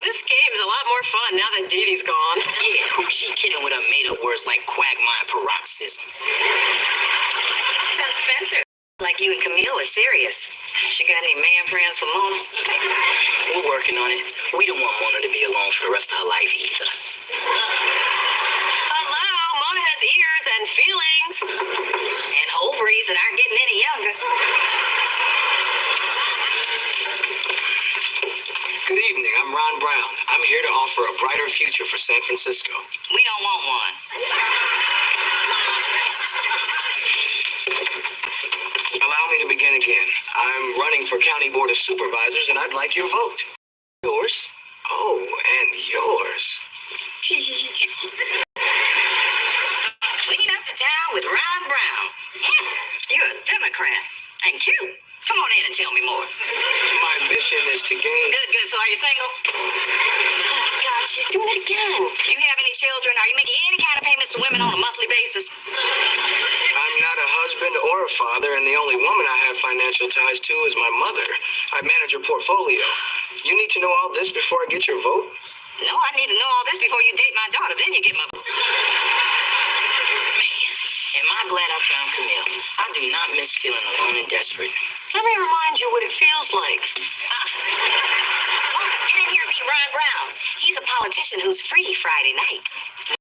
This game's a lot more fun now that Dee Dee's gone. Yeah, who's she kidding with her made-up words like quagmire paroxysm? Sounds Spencer. Like you and Camille are serious. She got any man friends for Mona? We're working on it. We don't want Mona to be alone for the rest of her life either. Hello, Mona has ears and feelings. And ovaries that aren't getting any younger. Good evening, I'm Ron Brown. I'm here to offer a brighter future for San Francisco. We don't want one. Allow me to begin again. I'm running for County Board of Supervisors, and I'd like your vote. Yours? Oh, and yours. Clean up the town with Ron Brown. You're a Democrat. And cute. Come on in and tell me more. My mission is to gain... Good. So are you single? Oh, God, she's doing it again. Do you have any children? Are you making any kind of payments to women on a monthly basis? I'm not a husband or a father, and the only woman I have financial ties to is my mother. I manage her portfolio. You need to know all this before I get your vote? No, I need to know all this before you date my daughter. Then you get my vote. Am I glad I found Camille? I do not miss feeling alone and desperate. Let me remind you what it feels like. Mona, get in here and meet Ron Brown. He's a politician who's free Friday night.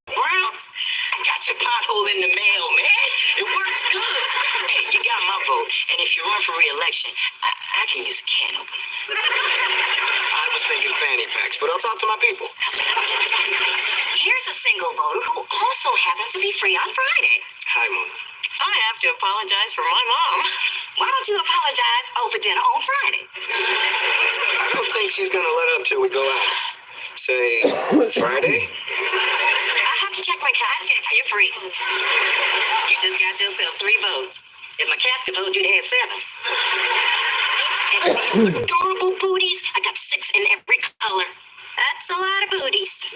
Brown, I got your pothole in the mail, man. It works good. Hey, you got my vote. And if you run for re-election, I can use a can opener. I was thinking fanny packs, but I'll talk to my people. Here's a single voter who also happens to be free on Friday. Hi, Mona. I have to apologize for my mom. Why don't you apologize over dinner on Friday? I don't think she's gonna let up till we go out. Say, Friday? I have to check my cat. You're free. You just got yourself 3 votes. If my cats could vote, you'd have 7. And these adorable booties, I got 6 in every color. That's a lot of booties. 2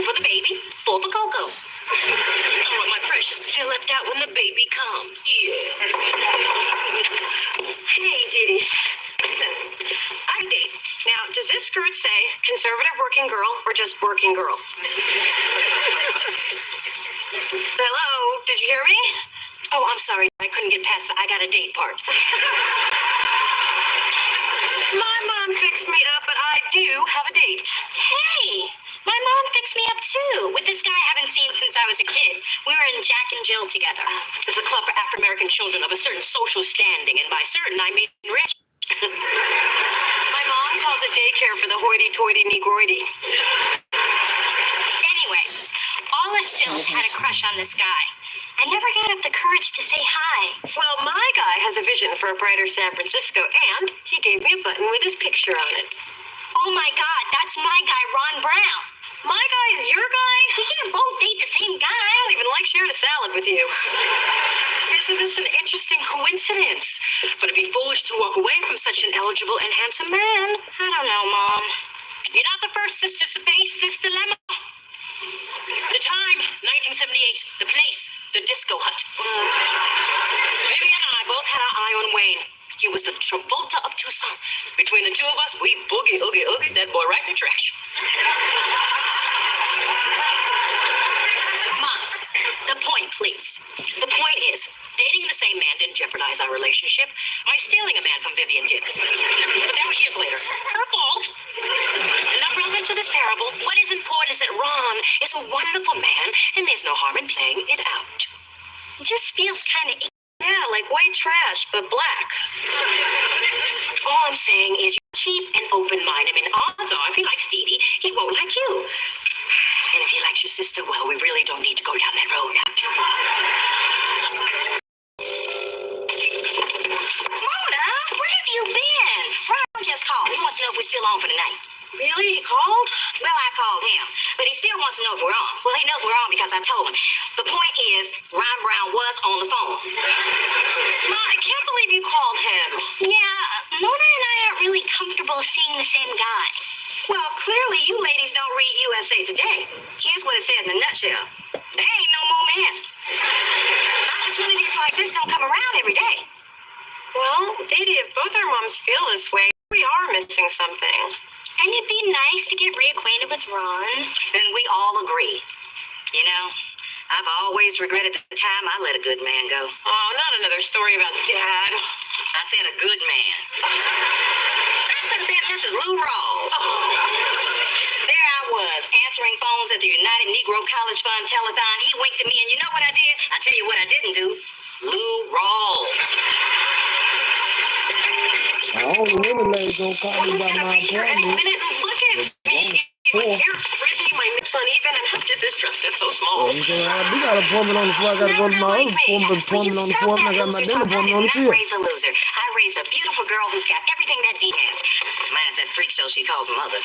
for the baby, 4 for Coco. I want my precious to feel left out when the baby comes. Yeah. Hey, Diddies. I date. Now, does this skirt say conservative working girl or just working girl? Hello, did you hear me? Oh, I'm sorry. I couldn't get past the I got a date part. My mom fixed me up, but I do have a date. Hey, my mom fixed me up too, with this guy I haven't seen since I was a kid. We were in Jack and Jill together. It's a club for African-American children of a certain social standing, and by certain, I mean rich. My mom calls it daycare for the hoity-toity negroidy. Anyway, all us Jills had a crush on this guy. I never got up the courage to say hi. Well, my guy has a vision for a brighter San Francisco, and he gave me a button with his picture on it. Oh my God, that's my guy, Ron Brown. My guy is your guy? We can't both date the same guy. I don't even like sharing a salad with you. Isn't this an interesting coincidence? But it'd be foolish to walk away from such an eligible and handsome man. I don't know, Mom. You're not the first sister to face this dilemma. The time, 1978. The place, the disco hut. Vivian and I both had our eye on Wayne. He was the Travolta of Tucson. Between the two of us, we boogie, oogie, that boy right in the trash. Mom, the point, please. The point is, dating the same man didn't jeopardize our relationship. My stealing a man from Vivian did. But that was years later. Her fault. Not relevant to this parable. What is important is that Ron is a wonderful man, and there's no harm in playing it out. It just feels kind of... Yeah, like white trash, but black. All I'm saying is you keep an open mind. I mean, odds are, if he likes Dee Dee, he won't like you. And if he likes your sister, well, we really don't need to go down that road now. Mona, where have you been? Ron just called. He wants to know if we're still on for the night. Really? He called? Well, I called him, but he still wants to know if we're on. Well, he knows we're on because I told him. The point is, Ron Brown was on the phone. Ma, I can't believe you called him. Yeah, Mona and I aren't really comfortable seeing the same guy. Well, clearly you ladies don't read USA Today. Here's what it said in a nutshell. There ain't no more men. Opportunities like this don't come around every day. Well, Dee Dee, if both our moms feel this way. We are missing something. And it'd be nice to get reacquainted with Ron. And we all agree. You know, I've always regretted the time I let a good man go. Oh, not another story about Dad. I said a good man. But then Mrs. Lou Rawls. There I was, answering phones at the United Negro College Fund telethon. He winked at me, and you know what I did? I tell you what I didn't do. Lou Rawls. I don't know any lady gonna call me about my Any appointment. minute, and look at me. My hair's frizzy, my lips uneven, and how did this dress get so small? I got an appointment on the floor. I gotta go to my other appointment on the fourth, and I got my dinner appointment on the I fifth. raise a loser. I raise a beautiful girl who's got everything that Dee has. Minus that freak show she calls mother.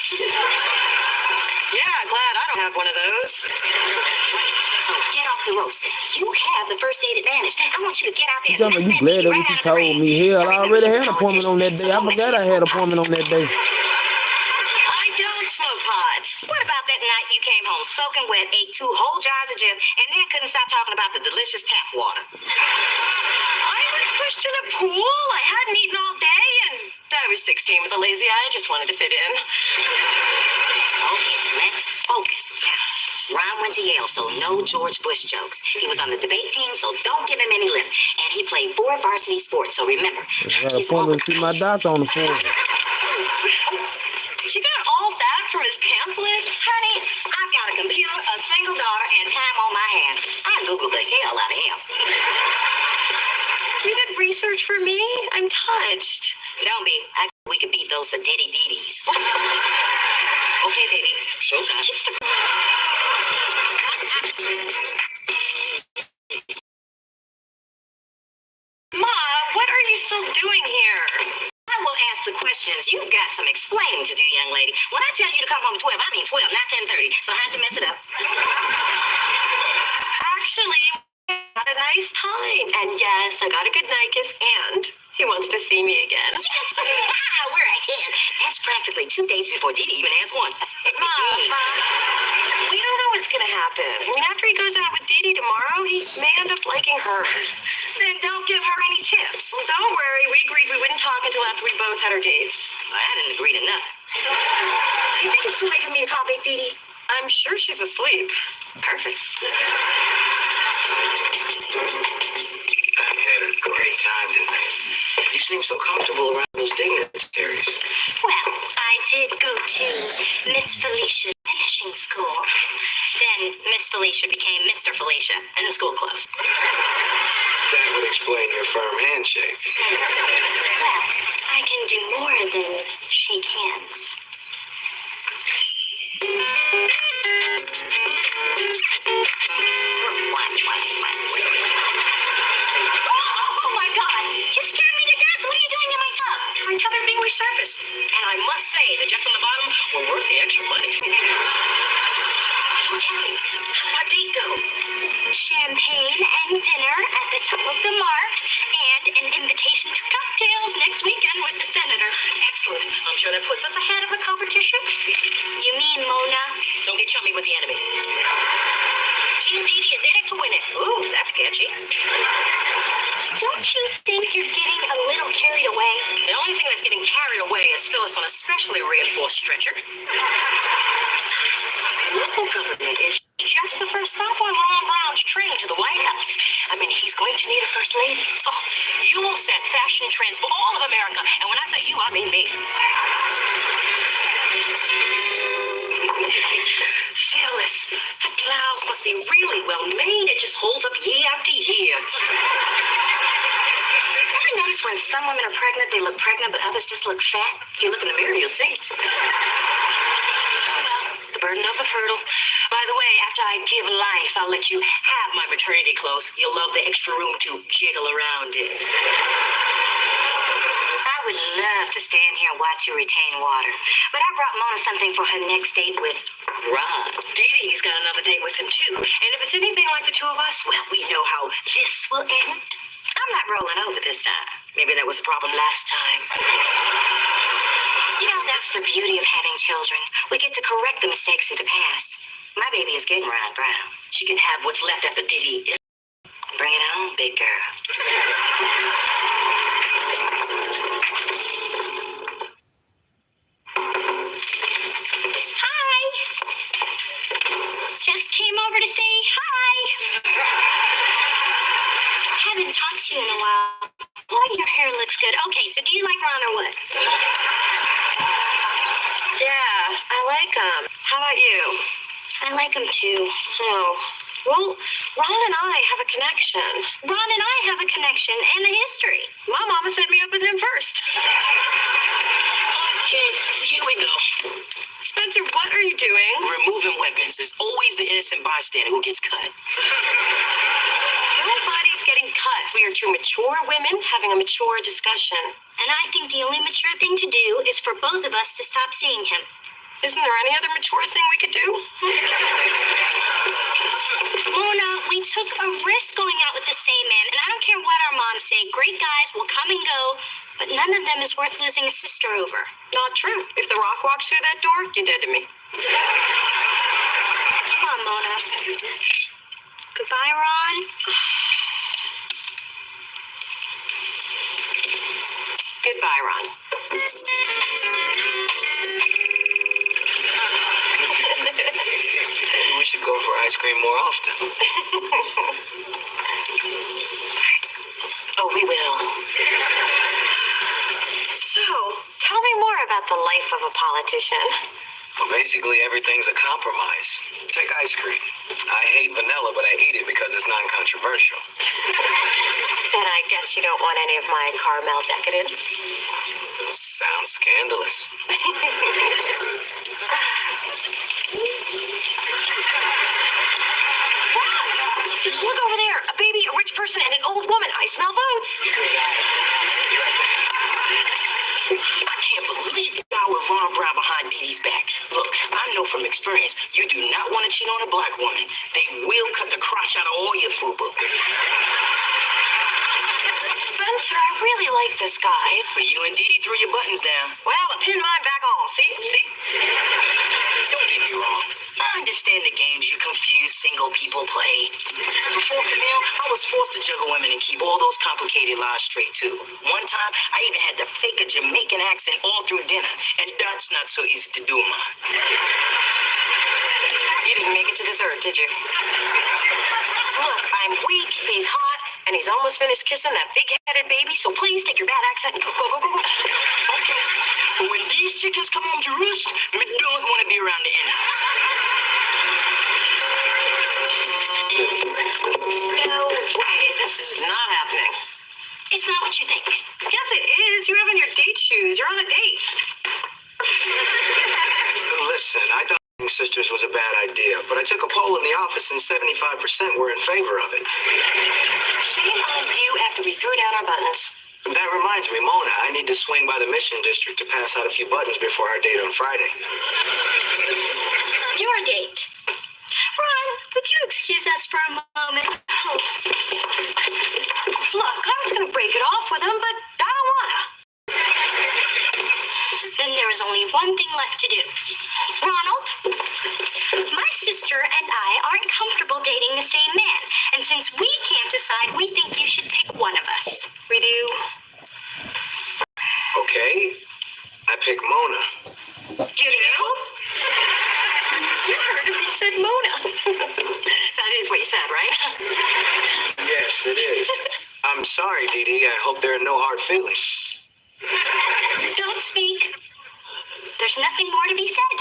Yeah, glad I don't have one of those. So get off the ropes. You have the first date advantage. I want you to get out there. You tell me you glad that what you told me. Hell, I already had an appointment on that day. I forgot I had an appointment on that day. I don't smoke pods. What about that night you came home soaking wet, ate 2 whole jars of Jif, and then couldn't stop talking about the delicious tap water? I was pushed in a pool. I hadn't eaten all day, and I was 16 with a lazy eye. I just wanted to fit in. Okay, let's focus. Now, Ron went to Yale, so no George Bush jokes. He was on the debate team, so don't give him any lip. And he played 4 varsity sports, so remember. I got an appointment to see my doctor on the fourth. You got all that from his pamphlet? Honey, I've got a computer, a single daughter, and time on my hands. I Googled the hell out of him. You did research for me? I'm touched. Don't be. We could beat those sedity deedies. Okay, baby. Showtime. Kiss the... Ma, what are you still doing here? I will ask the questions. You've got some explaining to do, young lady. When I tell you to come home at 12, I mean 12, not 10:30. So how'd you mess it up? Actually, we had a nice time. And yes, I got a good night kiss, and he wants to see me again. Yes! We're ahead. That's practically 2 days before Dee Dee even has one. Mom, we don't know what's going to happen. I mean, after he goes out with Dee Dee tomorrow, he may end up liking her. Then don't give her any tips. Well, don't worry. We agreed we wouldn't talk until after we both had our dates. Well, I didn't agree to nothing. You think it's too late for me to call Big Dee Dee? I'm sure she's asleep. Perfect. I had a great time tonight. You seem so comfortable around those dignitaries. Well, I did go to Miss Felicia's finishing school. Then Miss Felicia became Mr. Felicia, and the school closed. That would explain your firm handshake. Well, I can do more than shake hands. Oh my God! You scared me to death! What are you doing in my tub? My tub is being resurfaced. And I must say, the jets on the bottom were worth the extra money. So tell me, how'd our date go? Champagne and dinner at the top of the mark, and an invitation to cocktails next weekend with the senator. Excellent. I'm sure that puts us ahead of the competition. You mean Mona? Don't get chummy with the enemy. Team Dee Dee is in it to win it. Ooh, that's catchy. Don't you think you're getting a little carried away? The only thing that's getting carried away is Phyllis on a specially reinforced stretcher. Besides, local government is just the first stop on Ron Brown's train to the White House. I mean, he's going to need a first lady. Oh, you will set fashion trends for all of America. And when I say you, I mean me. Phyllis, the blouse must be really well made. It just holds up year after year. Ever notice when some women are pregnant, they look pregnant, but others just look fat? If you look in the mirror, you'll see. The burden of the fertile. By the way, after I give life, I'll let you have my maternity clothes. You'll love the extra room to jiggle around in. I would love to stand here and watch you retain water, but I brought Mona something for her next date with Ron. Dee Dee's got another date with him, too. And if it's anything like the two of us, well, we know how this will end. I'm not rolling over this time. Maybe that was the problem last time. You know, that's the beauty of having children. We get to correct the mistakes of the past. My baby is getting Ron Brown. She can have what's left after Dee Dee. Bring it on, big girl. Hi. Just came over to say hi. Haven't talked to you in a while. Boy, your hair looks good. Okay, so do you like Ron or what? Yeah, I like him. How about you? I like him too. Oh, well, Ron and I have a connection. Ron and I have a connection and a history. My mama set me up with him first. Okay, here we go. Spencer, what are you doing? Removing weapons. It's always the innocent bystander who gets cut. Nobody's getting cut. We are two mature women having a mature discussion. And I think the only mature thing to do is for both of us to stop seeing him. Isn't there any other mature thing we could do? Mona, we took a risk going out with the same man, and I don't care what our moms say. Great guys will come and go, but none of them is worth losing a sister over. Not true. If The Rock walks through that door, you're dead to me. Come on, Mona. Goodbye, Ron. Goodbye, Ron. Maybe we should go for ice cream more often. Oh, we will. So, tell me more about the life of a politician. Well, basically, everything's a compromise. Take ice cream. I hate vanilla, but I eat it because it's non-controversial. And I guess you don't want any of my caramel decadence. Sounds scandalous. Look over there. A baby, a rich person, and an old woman. I smell votes. I can't believe the guy with Ron Brown behind Dee Dee's back. Look, I know from experience, you do not want to cheat on a black woman. They will cut the crotch out of all your FUBU. Spencer, I really like this guy. But you and Dee Dee threw your buttons down. Well, I pinned mine back on. See? Don't get me wrong. I understand the games you confused single people play. Before Camille, I was forced to juggle women and keep all those complicated lies straight, too. One time, I even had to fake a Jamaican accent all through dinner, and that's not so easy to do, Ma. You didn't make it to dessert, did you? Look, I'm weak, he's hot, and he's almost finished kissing that big-headed baby, so please take your bad accent and go. Okay, but when these chickens come home to roost, me don't want to be around the in-house. No way, this is not happening. It's not what you think. Yes, it is. You're having your date shoes. You're on a date. Listen, I thought being sisters was a bad idea, but I took a poll in the office and 75% were in favor of it. Shame on you after we threw down our buttons. That reminds me, Mona, I need to swing by the Mission District to pass out a few buttons before our date on Friday. Your date. Ron, would you excuse us for a moment? Look, I was going to break it off with him, but I don't want to. Then there is only one thing left to do. Ronald, my sister and I aren't comfortable dating the same man. And since we can't decide, we think you should pick one of us. We do. Okay, I pick Mona. You do? You heard him. He said Mona. That is what you said, right? Yes, it is. I'm sorry, Dee Dee. I hope there are no hard feelings. Don't speak. There's nothing more to be said.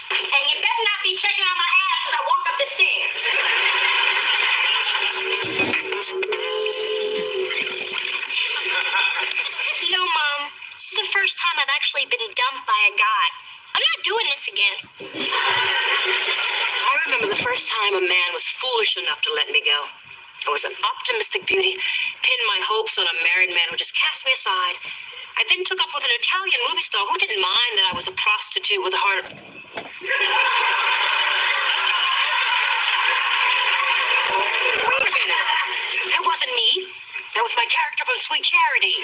And you better not be checking out my ass as I walk up the stairs. You know, Mom, this is the first time I've actually been dumped by a guy. I'm not doing this again. I remember the first time a man was foolish enough to let me go. I was an optimistic beauty, pinned my hopes on a married man who just cast me aside. I then took up with an Italian movie star who didn't mind that I was a prostitute with a heart. Wait a minute. That wasn't me. That was my character from Sweet Charity.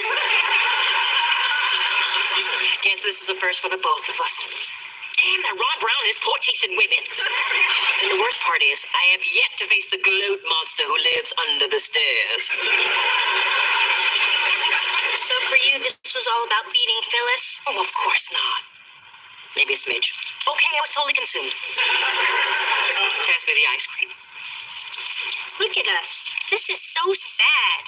Yes, this is a first for the both of us. Damn, that Ron Brown is poor taste in women. And the worst part is, I have yet to face the gloat monster who lives under the stairs. So for you, this was all about beating Phyllis? Oh, of course not. Maybe a smidge. Okay, I was totally consumed. Pass me the ice cream. Look at us. This is so sad.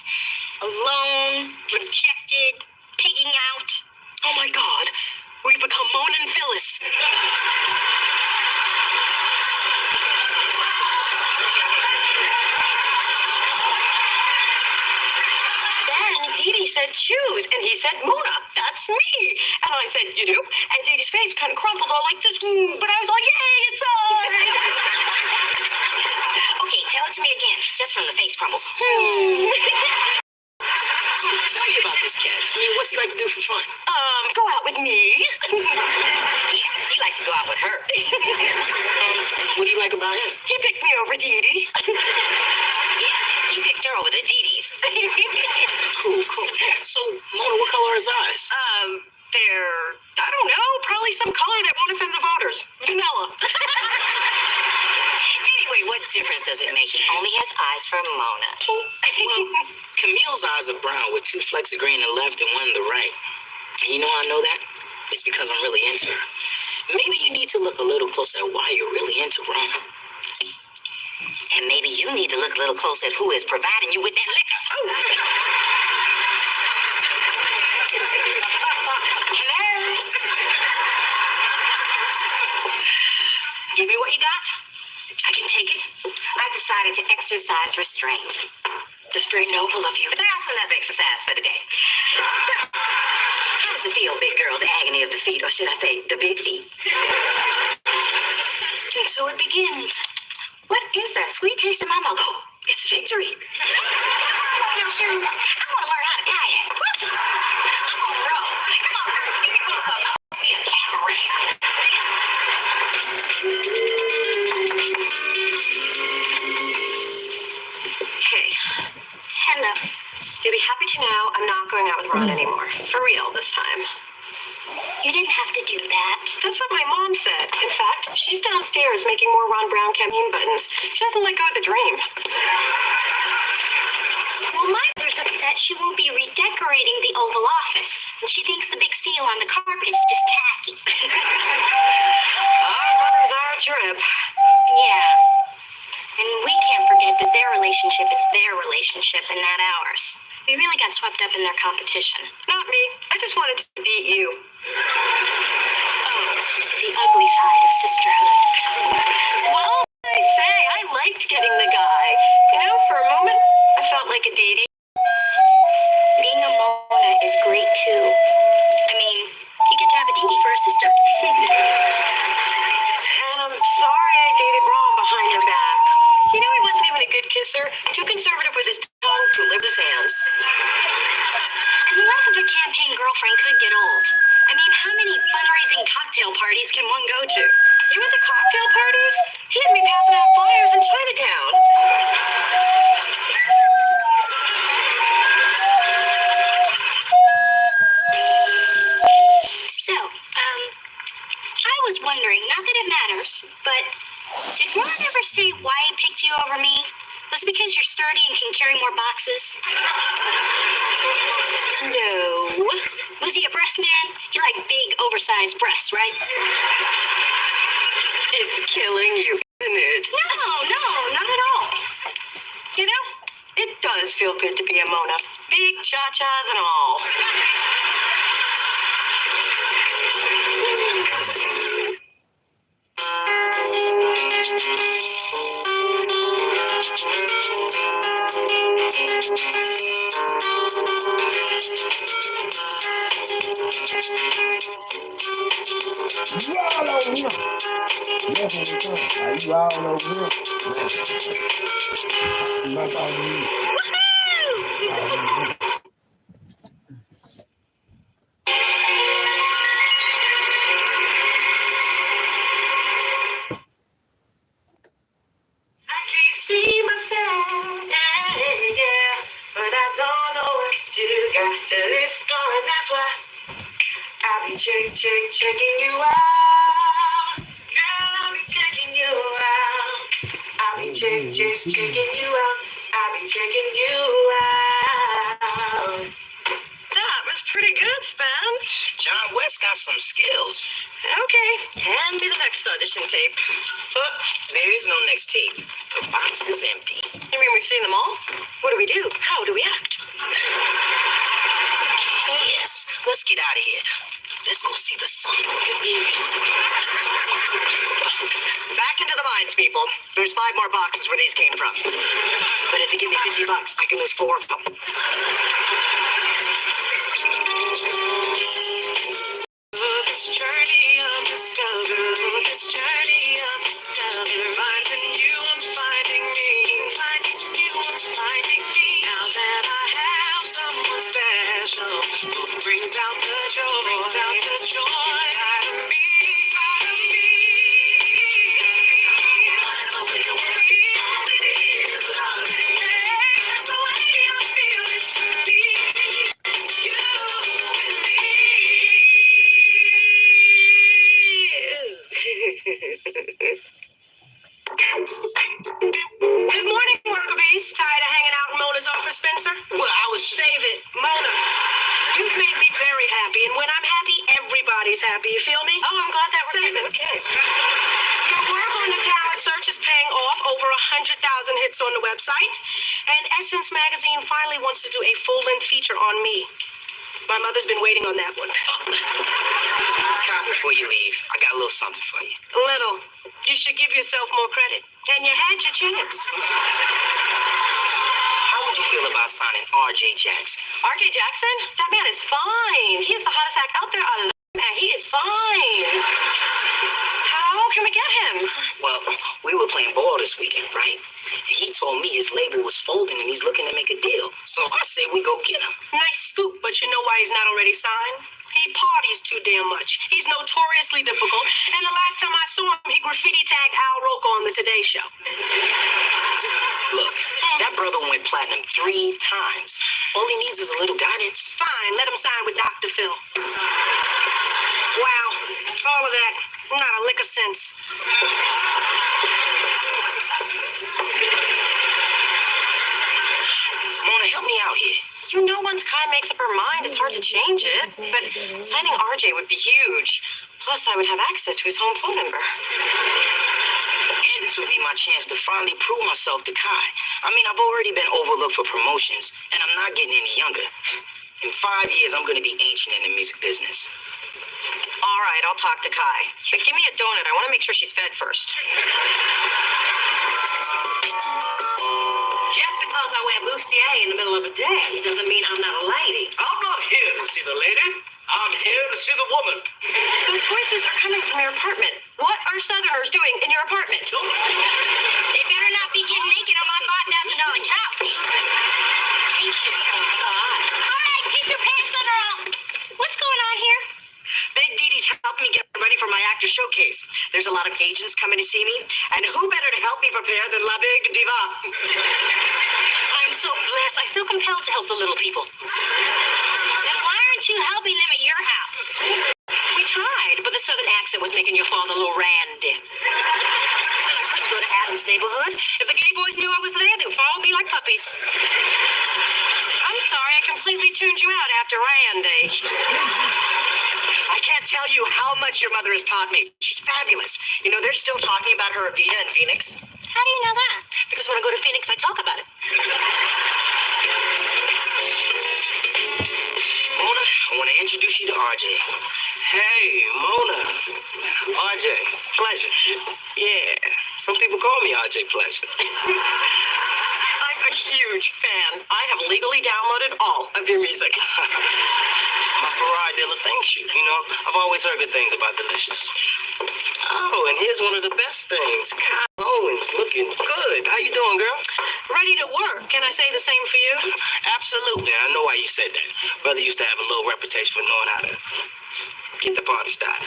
Alone, rejected, pigging out. Oh my God, we've become Mona and Phyllis. Then Dee Dee said choose, and he said, Mona, that's me. And I said, you do? And Dee Dee's face kind of crumpled all like this, but I was like, yay, it's on. Okay, tell it to me again, just from the face crumbles. So, tell me about this cat. I mean, what's he like to do for fun? Go out with me. Yeah, he likes to go out with her. What do you like about him? He picked me over Dee Dee. Yeah, he picked her over the Dee Dees. Cool. So, Mona, what color are his eyes? They're, I don't know, probably some color that won't offend the voters. Vanilla. Anyway, what difference does it make? He only has eyes for Mona. Well, Camille's eyes are brown with 2 flecks of green in the left and 1 in the right. And you know how I know that? It's because I'm really into her. Maybe you need to look a little closer at why you're really into Rona. And maybe you need to look a little closer at who is providing you with that liquor. Hello? Give me what you got. I can take it. I decided to exercise restraint. The straight noble of you. But that's enough exercise for today. So, how does it feel, big girl? The agony of defeat, or should I say, the big feet? And so it begins. What is that sweet taste in my mouth? Oh, It's victory. now, Sharon, I want to learn how to kayak. I'm on the road. Come on, be a cabaret. Hey. Hello. You'll be happy to know I'm not going out with Ron anymore. For real this time. You didn't have to do that. That's what my mom said. In fact, she's downstairs making more Ron Brown campaign buttons. She doesn't let go of the dream. Well, my mother's upset she won't be redecorating the Oval Office. And she thinks the big seal on the carpet is just tacky. Our mothers are a trip. Yeah. And we can't forget that their relationship is their relationship and not ours. We really got swept up in their competition. Not me. I just wanted to beat you. Oh, the ugly side of sisterhood. Well, I say, I liked getting the guy. You know, for a moment, I felt like a Dee Dee. Being a Mona is great too. I mean, you get to have a Dee Dee for a sister. And I'm sorry I dated Ron behind your back. You know, he wasn't even a good kisser. Too conservative with his tongue, too limp his hands. And the life of a campaign girlfriend could get old. I mean, how many fundraising cocktail parties can one go to? You went to cocktail parties? He had me passing out flyers in Chinatown. So, I was wondering, not that it matters, but did Ron ever say why he picked you over me? Was it because you're sturdy and can carry more boxes? No. Was he a breast man? You like big, oversized breasts, right? It's killing you, isn't it? No, not at all. You know, it does feel good to be a Mona. Big cha-chas and all. You all over here. Yes, you all over here. That's all you need. I can't see myself, yeah, but I don't know what to do. Got till it's gone, that's why I'll be checking you out. checking you out. I'll be checking you out. That was pretty good, Spence. John West got some skills. Okay, hand me the next audition tape. But there is no next tape. The box is empty. You mean we've seen them all? What do we do? How do we act? Yes, let's get out of here. Let's go see the sun. Back into the mines, people. There's 5 more boxes where these came from. But if you give me $50, I can lose 4 of them. This journey of discovery, this journey of discovery, finding you, I'm finding me, finding you, I'm finding me. Now that I have someone special who brings out the joy, inside of me, inside of me. Open the way, open it is love. The way I feel is deep. You and me. Good morning, worker bees. Tired of hanging out in Mona's office, Spencer? Well, I was just... Save it. Mona, you've made me very happy, and when I'm happy, everybody's happy. You feel me? Oh, I'm glad that Save it. Okay. Your work on the talent search is paying off. Over 100,000 hits on the website. And Essence Magazine finally wants to do a full-length feature on me. My mother's been waiting on that one. Before you leave, I got a little something for you. Little. You should give yourself more credit. And you had your chance. How would you feel about signing R.J. Jackson? R.J. Jackson? That man is fine. He's the hottest act out there. I love him, and he is fine. How can we get him? Well, we were playing ball this weekend, right? He told me his label was folding and he's looking to make a deal. So I say we go get him. Nice scoop, but you know why he's not already signed? He parties too damn much. He's notoriously difficult, and the last time I saw him, he graffiti tagged Al Roker on the Today Show. Look, that brother went platinum 3 times. All he needs is a little guidance. Fine, let him sign with Dr. Phil. Wow, all of that, not a lick of sense. Mona, help me out here. You know, once Kai makes up her mind, it's hard to change it. But signing RJ would be huge. Plus, I would have access to his home phone number. And this would be my chance to finally prove myself to Kai. I mean, I've already been overlooked for promotions, and I'm not getting any younger. In 5 years, I'm going to be ancient in the music business. All right, I'll talk to Kai. But give me a donut. I want to make sure she's fed first. Just because I wear bustier in the middle of a day doesn't mean I'm not a lady. I'm not here to see the lady. I'm here to see the woman. Those voices are coming from your apartment. What are Southerners doing in your apartment? They better not be getting naked on my $5,000 couch. Patience, All right, keep your pants under on. What's going on here? Big Didi's helping me get ready for my actor showcase. There's a lot of agents coming to see me, and who better to help me prepare than La Big Diva? I'm so blessed. I feel compelled to help the little people. Then why aren't you helping them at your house? We tried, but the southern accent was making your father a little randy. And I couldn't go to Adam's neighborhood. If the gay boys knew I was there, they would follow me like puppies. I'm sorry, I completely tuned you out after Randy. I can't tell you how much your mother has taught me. She's fabulous. You know, they're still talking about her Evita in Phoenix. How do you know that? Because when I go to Phoenix, I talk about it. Mona, I want to introduce you to RJ. Hey, Mona. RJ, Pleasure. Yeah, some people call me RJ Pleasure. I'm a huge fan. I have legally downloaded all of your music. My Ferrari dealer thanks you. You know, I've always heard good things about Delicious. Oh, and here's one of the best things. Kyle Owens, looking good. How you doing, girl? Ready to work. Can I say the same for you? Absolutely. I know why you said that. Brother used to have a low reputation for knowing how to get the party started.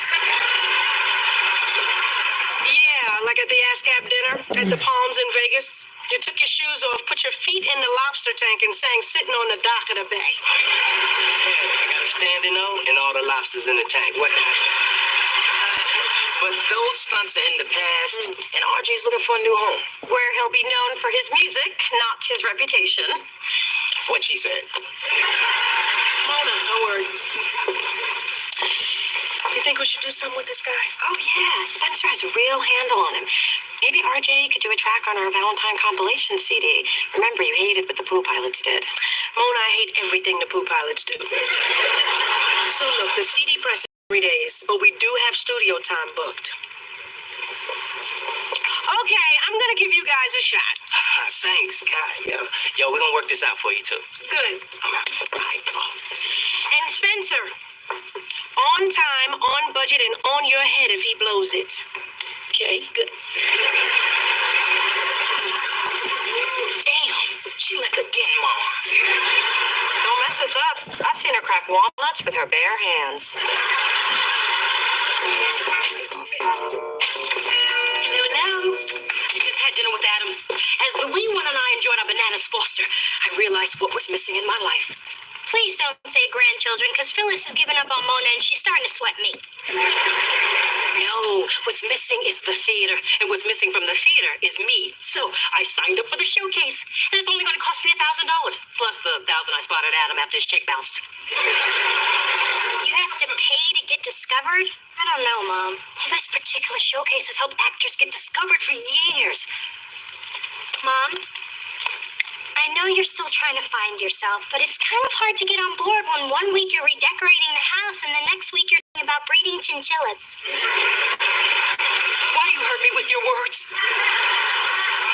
Yeah, like at the ASCAP dinner at the Palms in Vegas. You took your shoes off, put your feet in the lobster tank, and sang Sitting on the Dock of the Bay. I got a standing O and all the lobsters in the tank. What can I say? But those stunts are in the past, and RJ's looking for a new home. Where he'll be known for his music, not his reputation. What she said. Mona, don't worry. You think we should do something with this guy? Oh, yeah. Spencer has a real handle on him. Maybe RJ could do a track on our Valentine compilation CD. Remember, you hated what the Pooh Pilots did. Mona, I hate everything the Pooh Pilots do. So look, the CD press is 3 days, but we do have studio time booked. Okay, I'm gonna give you guys a shot. Thanks, God. Yo, we're gonna work this out for you, too. Good. I'm out. Bye. And Spencer, on time, on budget, and on your head if he blows it. Okay, good. Damn, she like a den mom. Don't mess us up. I've seen her crack walnuts with her bare hands. Hello. I just had dinner with Adam. As the wee one and I enjoyed our bananas Foster, I realized what was missing in my life. Please don't say grandchildren, because Phyllis has given up on Mona and she's starting to sweat me. No, what's missing is the theater, and what's missing from the theater is me. So I signed up for the showcase, and it's only going to cost me $1,000, plus the $1,000 I spotted Adam after his check bounced. You have to pay to get discovered? I don't know, Mom. Well, this particular showcase has helped actors get discovered for years. Mom, I know you're still trying to find yourself, but it's kind of hard to get on board when 1 week you're redecorating the house and the next week you're thinking about breeding chinchillas. Why do you hurt me with your words?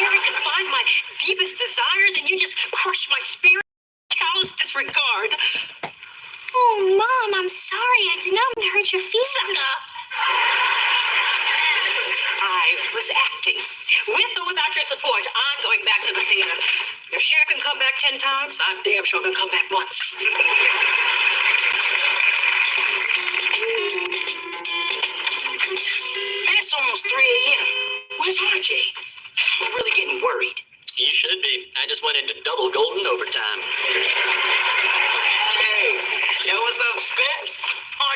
Here I could find my deepest desires, and you just crush my spirit. Callous disregard. Oh, Mom, I'm sorry. I did not mean to hurt your feelings. Sucker! I was acting. With or without your support, I'm going back to the theater. If Cher can come back 10 times, I'm damn sure can come back once. It's almost 3 a.m. Where's RJ? I'm really getting worried. You should be. I just went into double golden overtime. Hey, yo, what's up, Spence?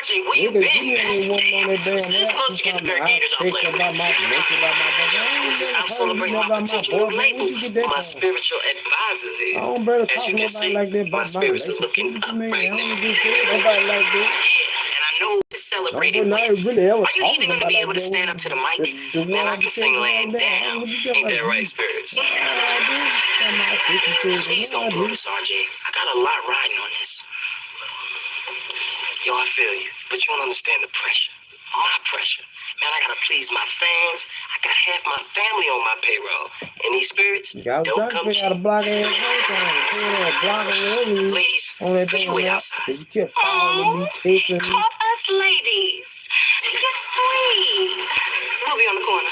RJ, where you Nigga, been, you man? ain't want on that damn This app. supposed to get the Barricaders off Think later. about my Just out celebrating my potential new label. My spiritual advisors I here. don't better As talk you can nobody see, like that my about spirits are relationship. looking What up you mean? right I don't now. just say nobody like that. Yeah, and I know to celebrate Don't it not with. really ever Are you talking even gonna about be like able to that stand when up to the mic? the Man, I one can sing laying down. Ain't that right, Spirits? Please don't blow this, RJ. I got a lot riding on this. Yo, I feel you, but you don't understand the pressure. My pressure. Man, I gotta please my fans. I got half my family on my payroll. And these spirits I was don't trying to come figure out a cheap. block ass block whatever. Ladies, On that could you damn wait app, outside? 'cause you kept calling me, texting me. Call us ladies. You're sweet. We'll be on the corner.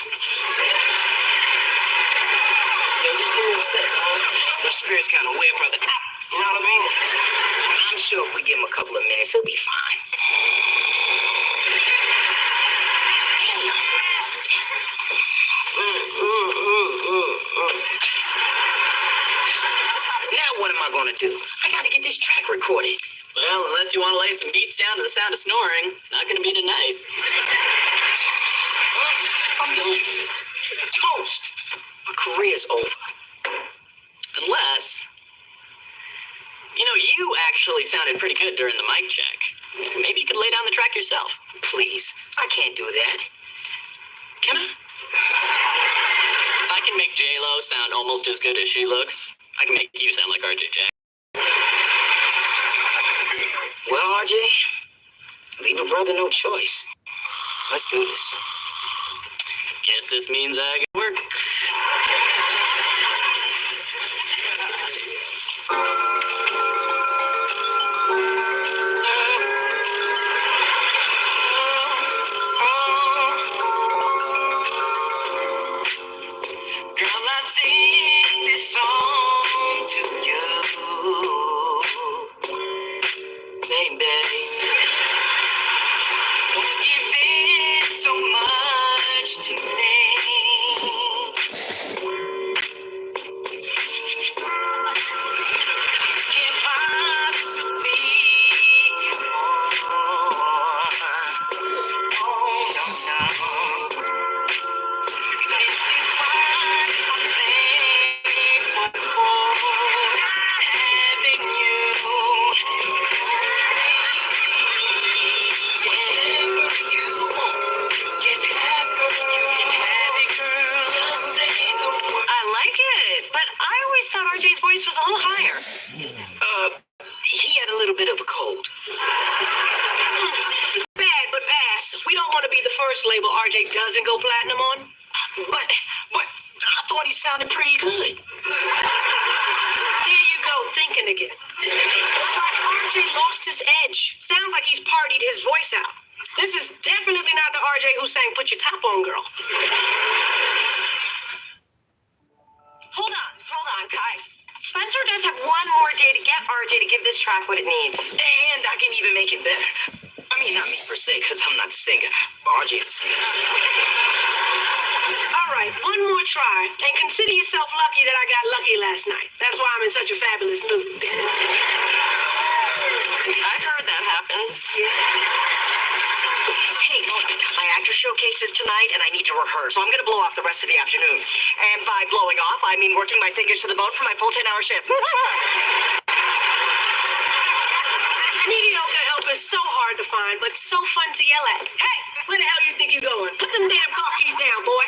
Yo, just give me a sec, huh? The spirit's kind of weird, brother. You know what I mean? I'm sure if we give him a couple of minutes, he'll be fine. Now what am I gonna do? I gotta get this track recorded. Well, unless you want to lay some beats down to the sound of snoring, it's not going to be tonight. I'm done. Toast. My career's over. Unless, you actually sounded pretty good during the mic check. Maybe you could lay down the track yourself. Please, I can't do that. Can I? If I can make J-Lo sound almost as good as she looks, I can make you sound like RJ Jack. Well, RJ, leave a brother no choice. Let's do this. Guess this means I can work. Girl, I sing this song to you. Baby, you've been so much to me. RJ doesn't go platinum on? But I thought he sounded pretty good. There you go, thinking again. It's like RJ lost his edge. Sounds like he's partied his voice out. This is definitely not the RJ who sang Put Your Top On, Girl. Hold on, Kai. Spencer does have one more day to get RJ to give this track what it needs. And I can even make it better. I mean, not me per se, because I'm not the singer. RJ's the singer. All right, one more try. And consider yourself lucky that I got lucky last night. That's why I'm in such a fabulous mood. I heard that happens. Hey, my actor showcase is tonight, and I need to rehearse, so I'm going to blow off the rest of the afternoon. And by blowing off, I mean working my fingers to the bone for my full 10-hour shift. Mediocre help is so hard to find, but so fun to yell at. Hey, where the hell you think you're going? Put them damn car keys down, boy.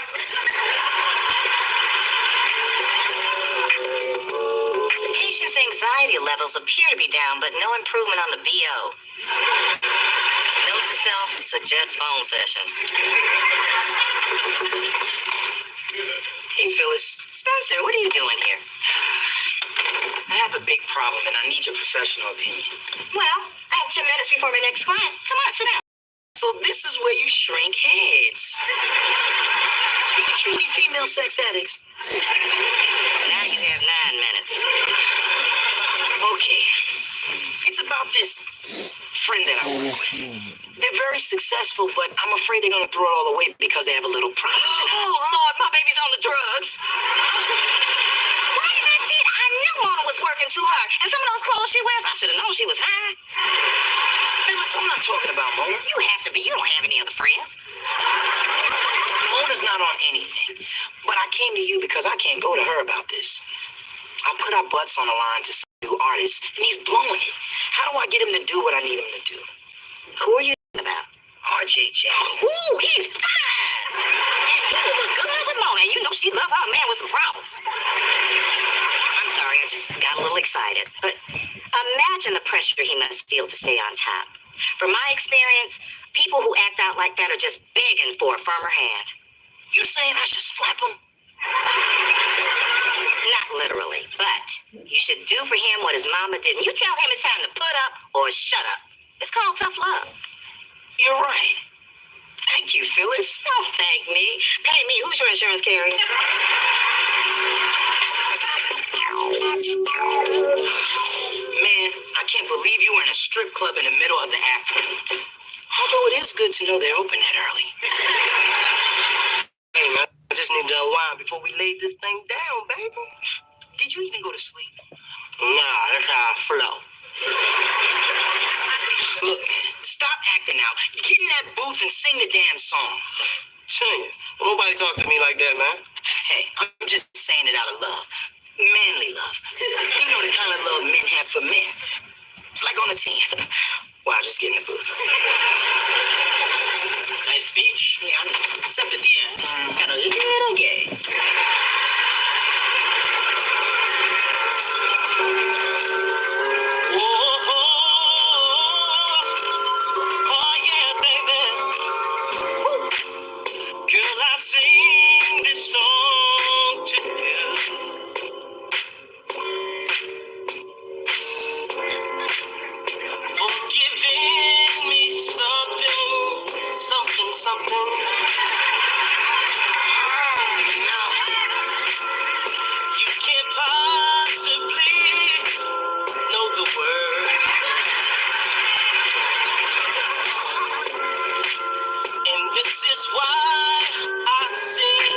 Patient's anxiety levels appear to be down, but no improvement on the BO. Note to self, suggest phone sessions. Hey, Phyllis. Spencer, what are you doing here? I have a big problem, and I need your professional opinion. Well, I have 10 minutes before my next client. Come on, sit down. So this is where you shrink heads. You can treat female sex addicts. Now you have 9 minutes. Okay. It's about this friend that I work with. They're very successful, but I'm afraid they're going to throw it all away because they have a little problem. Oh, Lord, my baby's on the drugs. Why did I see it? I knew Mona was working too hard. And some of those clothes she wears, I should have known she was high. Phyllis, I'm not talking about Mona. You have to be. You don't have any other friends. Mona's not on anything. But I came to you because I can't go to her about this. I put our butts on the line to some new artist, and he's blowing it. How do I get him to do what I need him to do? Who are you about? RJ Jackson. Ooh, he's fine. And he will look good with Mona. You know she loves her man with some problems. I'm sorry, I just got a little excited. But imagine the pressure he must feel to stay on top. From my experience, people who act out like that are just begging for a firmer hand. You saying I should slap him? Not literally, but you should do for him what his mama did. You tell him it's time to put up or shut up. It's called tough love. You're right. Thank you, Phyllis. Don't thank me. Pay me. Who's your insurance carrier? Man, I can't believe you were in a strip club in the middle of the afternoon. Although it is good to know they're open that early. Hey, man, I just need to unwind before we lay this thing down, baby. Did you even go to sleep? Nah, that's how I flow. Look, man, stop acting out. Get in that booth and sing the damn song. Sing it. Nobody talk to me like that, man. Hey, I'm just saying it out of love. Manly love. You know the kind of love men have for men. Like on a team. Wow, just get in the booth. Nice speech. Yeah, I know. Except at the end. Got a little gay. Oh, yeah, baby. Girl, I sing this song to you. For giving me something. You can't possibly know the word. And this is why I sing.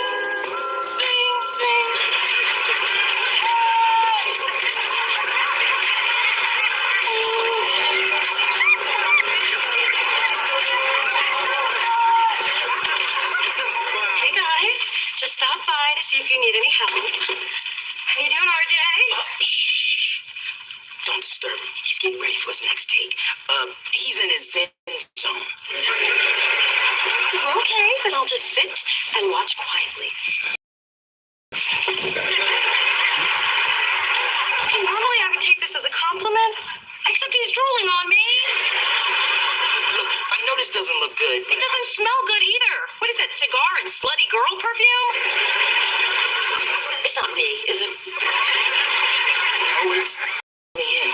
Hey, guys. Just stop by to see if you need any help. How you doing, RJ? Shh. Don't disturb him. He's getting ready for his next take. He's in his zen zone. Okay, then I'll just sit and watch quietly. Okay, normally I would take this as a compliment, except he's drooling on me. Look, I noticed this doesn't look good. It doesn't smell good either. What is that, cigar and slutty girl perfume? It's not me, is it? Oh, it's me in.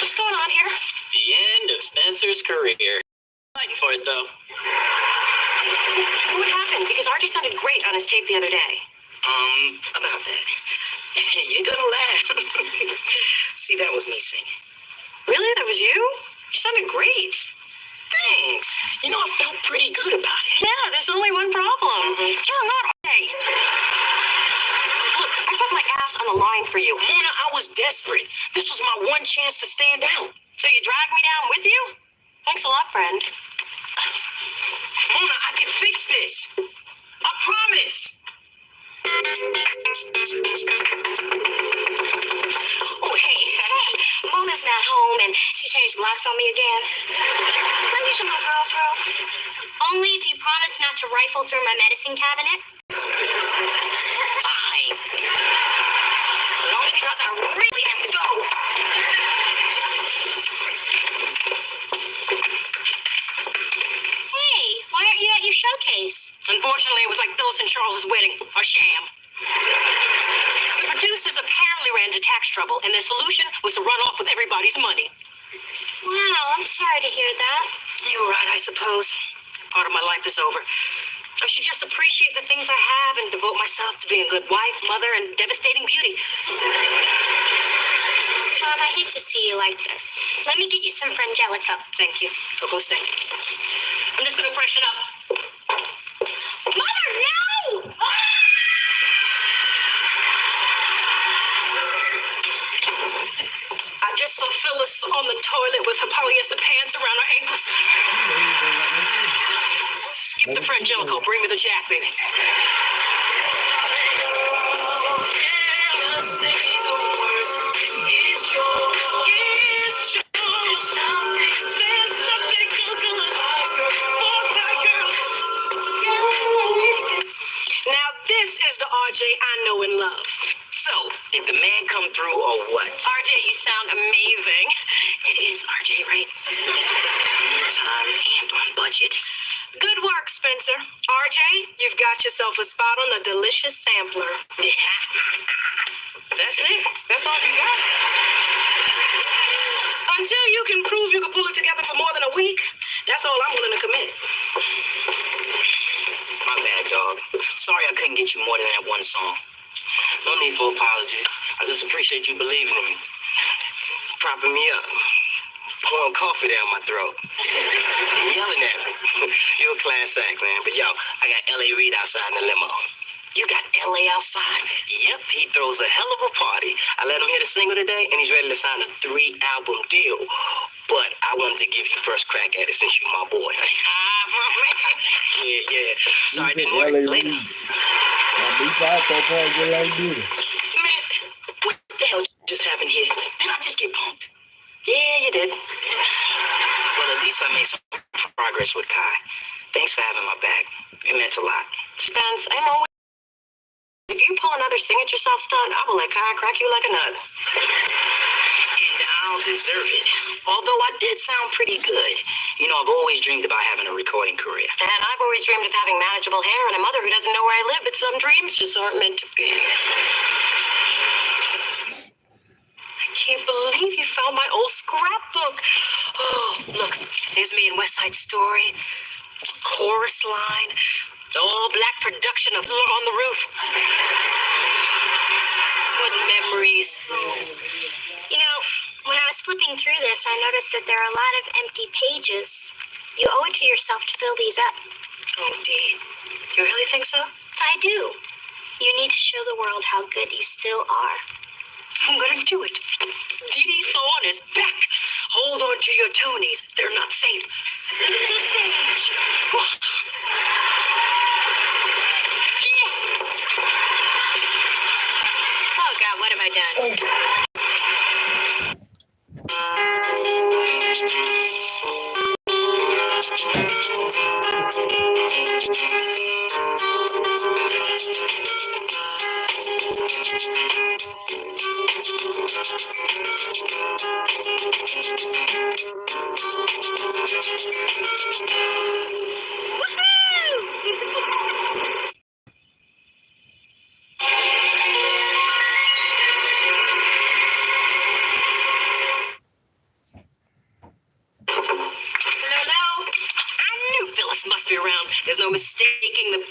What's going on here? The end of Spencer's career. Fighting for it, though. What happened? Because RJ sounded great on his tape the other day. About that. You're gonna laugh. See, that was me singing. Really? That was you? You sounded great. Thanks. You know, I felt pretty good about it. Yeah, there's only one problem. You're not RJ. Look, I put my ass on the line for you. Mona, I was desperate. This was my one chance to stand out. So you dragged me down with you? Thanks a lot, friend. Mona, I can fix this. I promise. Oh, hey. Mona's not home, and she changed locks on me again. Can I use your little girl's room? Only if you promise not to rifle through my medicine cabinet. Fine. But only because I really have to go. Hey, why aren't you at your showcase? Unfortunately, it was like Phyllis and Charles's wedding, a sham. The producers apparently ran into tax trouble, and their solution was to run off with everybody's money. Wow, I'm sorry to hear that. You were right, I suppose. Part of my life is over. I should just appreciate the things I have and devote myself to being a good wife, mother, and devastating beauty. Mom, I hate to see you like this. Let me get you some Frangelico. Thank you. Go stay. I'm just gonna freshen up. Mother, no! I just saw Phyllis on the toilet with her polyester pants around her ankles. Skip the Frangelico. Bring me the Jack, baby. Now this is the RJ I know and love. So, did the man come through or what? RJ, you sound amazing. It is RJ, right? On time and on budget. Good work, Spencer. RJ, you've got yourself a spot on the delicious sampler. That's it. That's all you got. Until you can prove you can pull it together for more than a week, that's all I'm willing to commit. My bad, dog. Sorry I couldn't get you more than that one song. No need for apologies. I just appreciate you believing in me. Propping me up. Pouring coffee down my throat. And yelling at me. You're a class act, man. But yo, I got L.A. Reid outside in the limo. You got LA outside? Yep, he throws a hell of a party. I let him hear the single today, and he's ready to sign a 3-album deal. But I wanted to give you first crack at it since you're my boy. Yeah. Sorry, didn't work. Later. Man, what the hell just happened here? Did I just get punked? Yeah, you did. Well, at least I made some progress with Kai. Thanks for having my back. It meant a lot. Spence, I'm always... If you pull another sing-it-yourself stunt, I will let Kai crack you like a nut. And I'll deserve it. Although I did sound pretty good. You know, I've always dreamed about having a recording career. And I've always dreamed of having manageable hair and a mother who doesn't know where I live, but some dreams just aren't meant to be. I can't believe you found my old scrapbook. Oh, look, there's me in West Side Story. Chorus line. The all-black production of On the Roof. What memories. You know, when I was flipping through this, I noticed that there are a lot of empty pages. You owe it to yourself to fill these up. Oh, Dee. You really think so? I do. You need to show the world how good you still are. I'm gonna do it. Dee Thorne is back. Hold on to your Tonys. They're not safe. To stage. Oh, God, what have I done?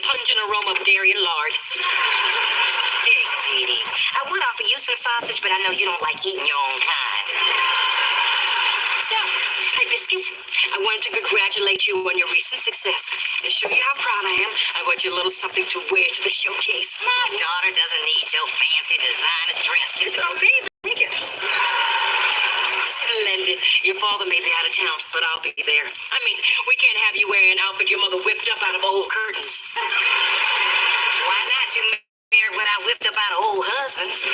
pungent aroma of dairy and lard. Hey, Dee Dee, I would offer you some sausage, but I know you don't like eating your own kind. So, Hibiscus, I wanted to congratulate you on your recent success and show you how proud I am. I bought you a little something to wear to the showcase. My daughter doesn't need your fancy designer dress. Just go be naked. Splendid. Your father may be out of town, but I'll be there. I mean, we can't have you wearing an outfit your mother whipped up out of old curtains. Why not? You married what I whipped up out of old husbands.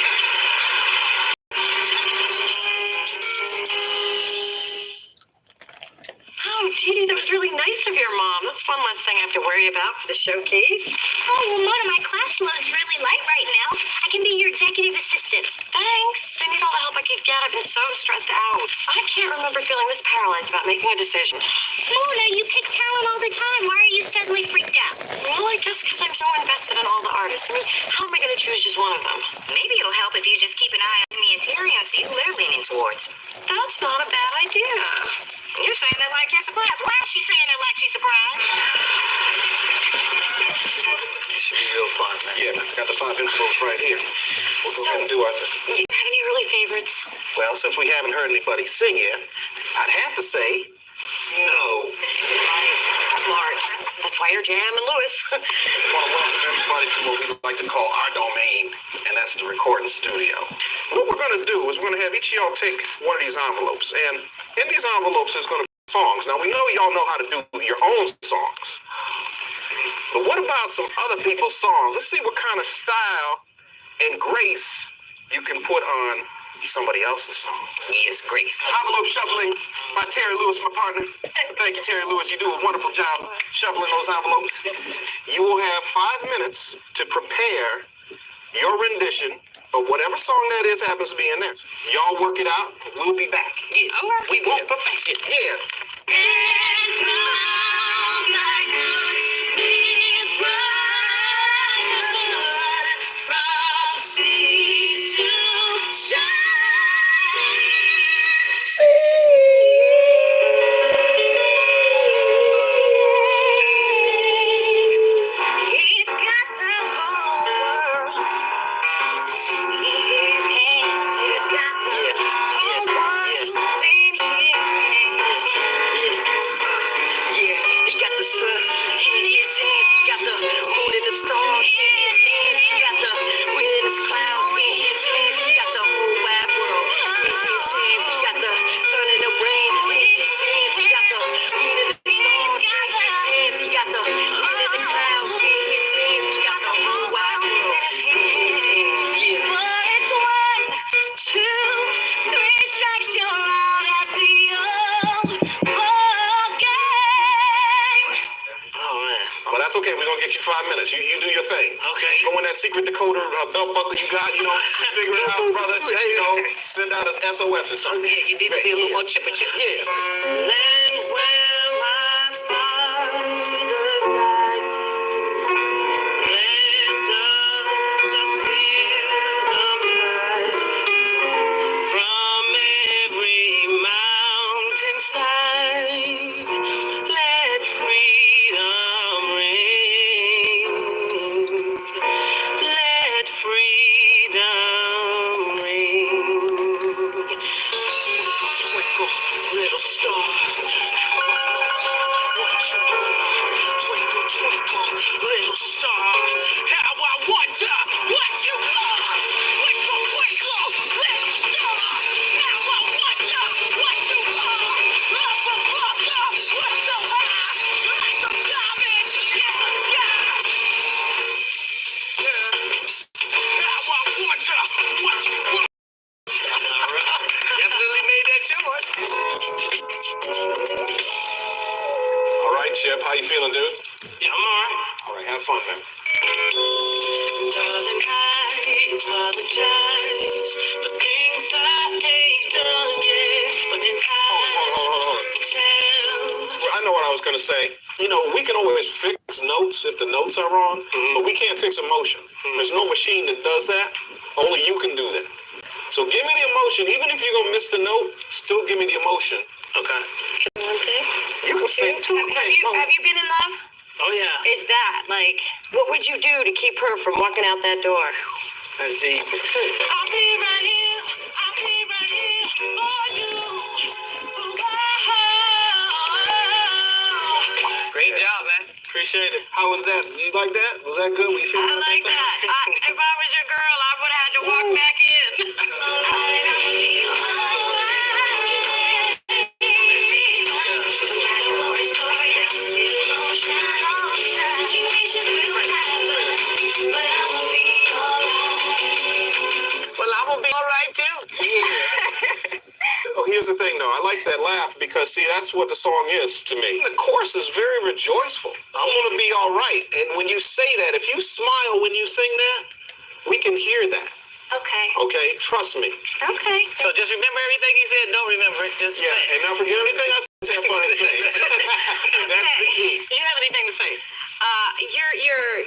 Oh, Dee Dee, that was really nice of your mom. That's one less thing I have to worry about for the showcase. Oh, well, Mona, my class load's really light right now. I can be your executive assistant. Thanks. I need all the help I can get. I've been so stressed out. I can't remember feeling this paralyzed about making a decision. Mona, you pick talent all the time. Why are you suddenly freaked out? Well, I guess because I'm so invested in all the artists. I mean, how am I going to choose just one of them? Maybe it'll help if you just keep an eye on me and Terry and see who they're leaning towards. That's not a bad idea. You're saying that like you're surprised. Why is she saying that like she's surprised? It should be real fun, man. Yeah, I got the 5 infos right here. We'll go ahead and do our thing. Do you have any early favorites? Well, since we haven't heard anybody sing yet, I'd have to say no. Right. Smart. That's why you're jamming Lewis. I want to welcome everybody to what we like to call our domain, and that's the recording studio. What we're going to do is we're going to have each of y'all take one of these envelopes, and in these envelopes there's going to be songs. Now, we know y'all know how to do your own songs, but what about some other people's songs? Let's see what kind of style and grace you can put on somebody else's songs. Yes, Grace. Envelope shuffling by Terry Lewis, my partner. Thank you, Terry Lewis. You do a wonderful job shuffling those envelopes. You will have 5 minutes to prepare your rendition of whatever song that is happens to be in there. Y'all work it out. We'll be back. Yeah. All right. We won't perfect it. Yeah. That's okay. We're going to get you 5 minutes. You do your thing. Okay. Go in that secret decoder belt buckle you got, figure it out, brother. Send out an SOS or something. Yeah, you need to be a little more chipper. Yeah. Land where my fathers died. Land of the pilgrims ride. From every mountainside, let freedom ring. Let freedom ring. Twinkle, little star. Twinkle, twinkle, little star. How I wonder what you are. Twinkle, twinkle, little star. How I wonder what you are. Up above the what's so high, like a diamond in the sky. How I wonder what you are. All right. Definitely made that yours. All right, Chip. How you feeling, dude? Yeah, I'm all right. All right. Have fun, man. Darling, I apologize for things I ain't done yet, but in time Hold on. to tell. Well, I know what I was going to say. We can always fix notes if the notes are wrong, but we can't fix emotion. There's no machine that does that. Only you can do that. So give me the emotion. Even if you're going to miss the note, still give me the emotion. Okay. One thing. You can sing too. Have you been in love? Oh, yeah. is that? Like, what would you do to keep her from walking out that door? That's deep. I'll be right here. I'll be right here for you. Great job, man. Appreciate it. How was that? You like that? Was that good? We I like that. If I was your girl, I would have had to walk back in. Well, I'm gonna be all right too. Oh, here's the thing, though. I like that laugh because, see, that's what the song is to me. The chorus is very rejoiceful. I'm going to be all right. And when you say that, if you smile when you sing that, we can hear that. Okay. Okay? Trust me. Okay. So just remember everything he said. Don't remember it. Just say it. And now forget everything I said. Have fun and say. That's the key. Do you have anything to say?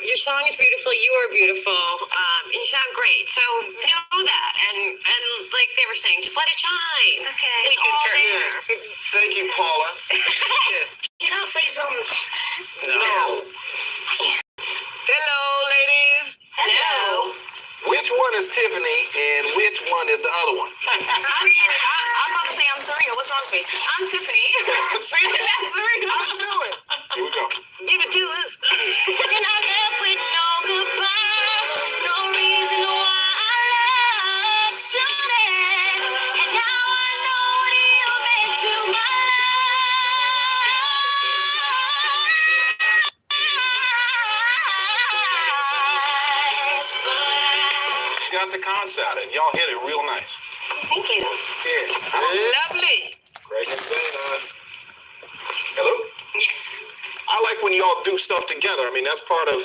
Your song is beautiful. You are beautiful. And you sound great. So know that. And like they were saying, just let it shine. Okay. It's all there. Thank you, Paula. Yes. Can I say something? No. Hello, ladies. Hello. Which one is Tiffany and which one is the other one? I'm about to say I'm Serena. What's wrong with me? I'm Tiffany. See? That's Serena. I knew it. Here we go. Give it to us. And I left with no goodbye, no reason why I should have. And now I know what you meant to my life. Got the concept and y'all hit it real nice. Thank you. Yeah. Lovely. Great and hello? Yes. I like when y'all do stuff together. I mean, that's part of,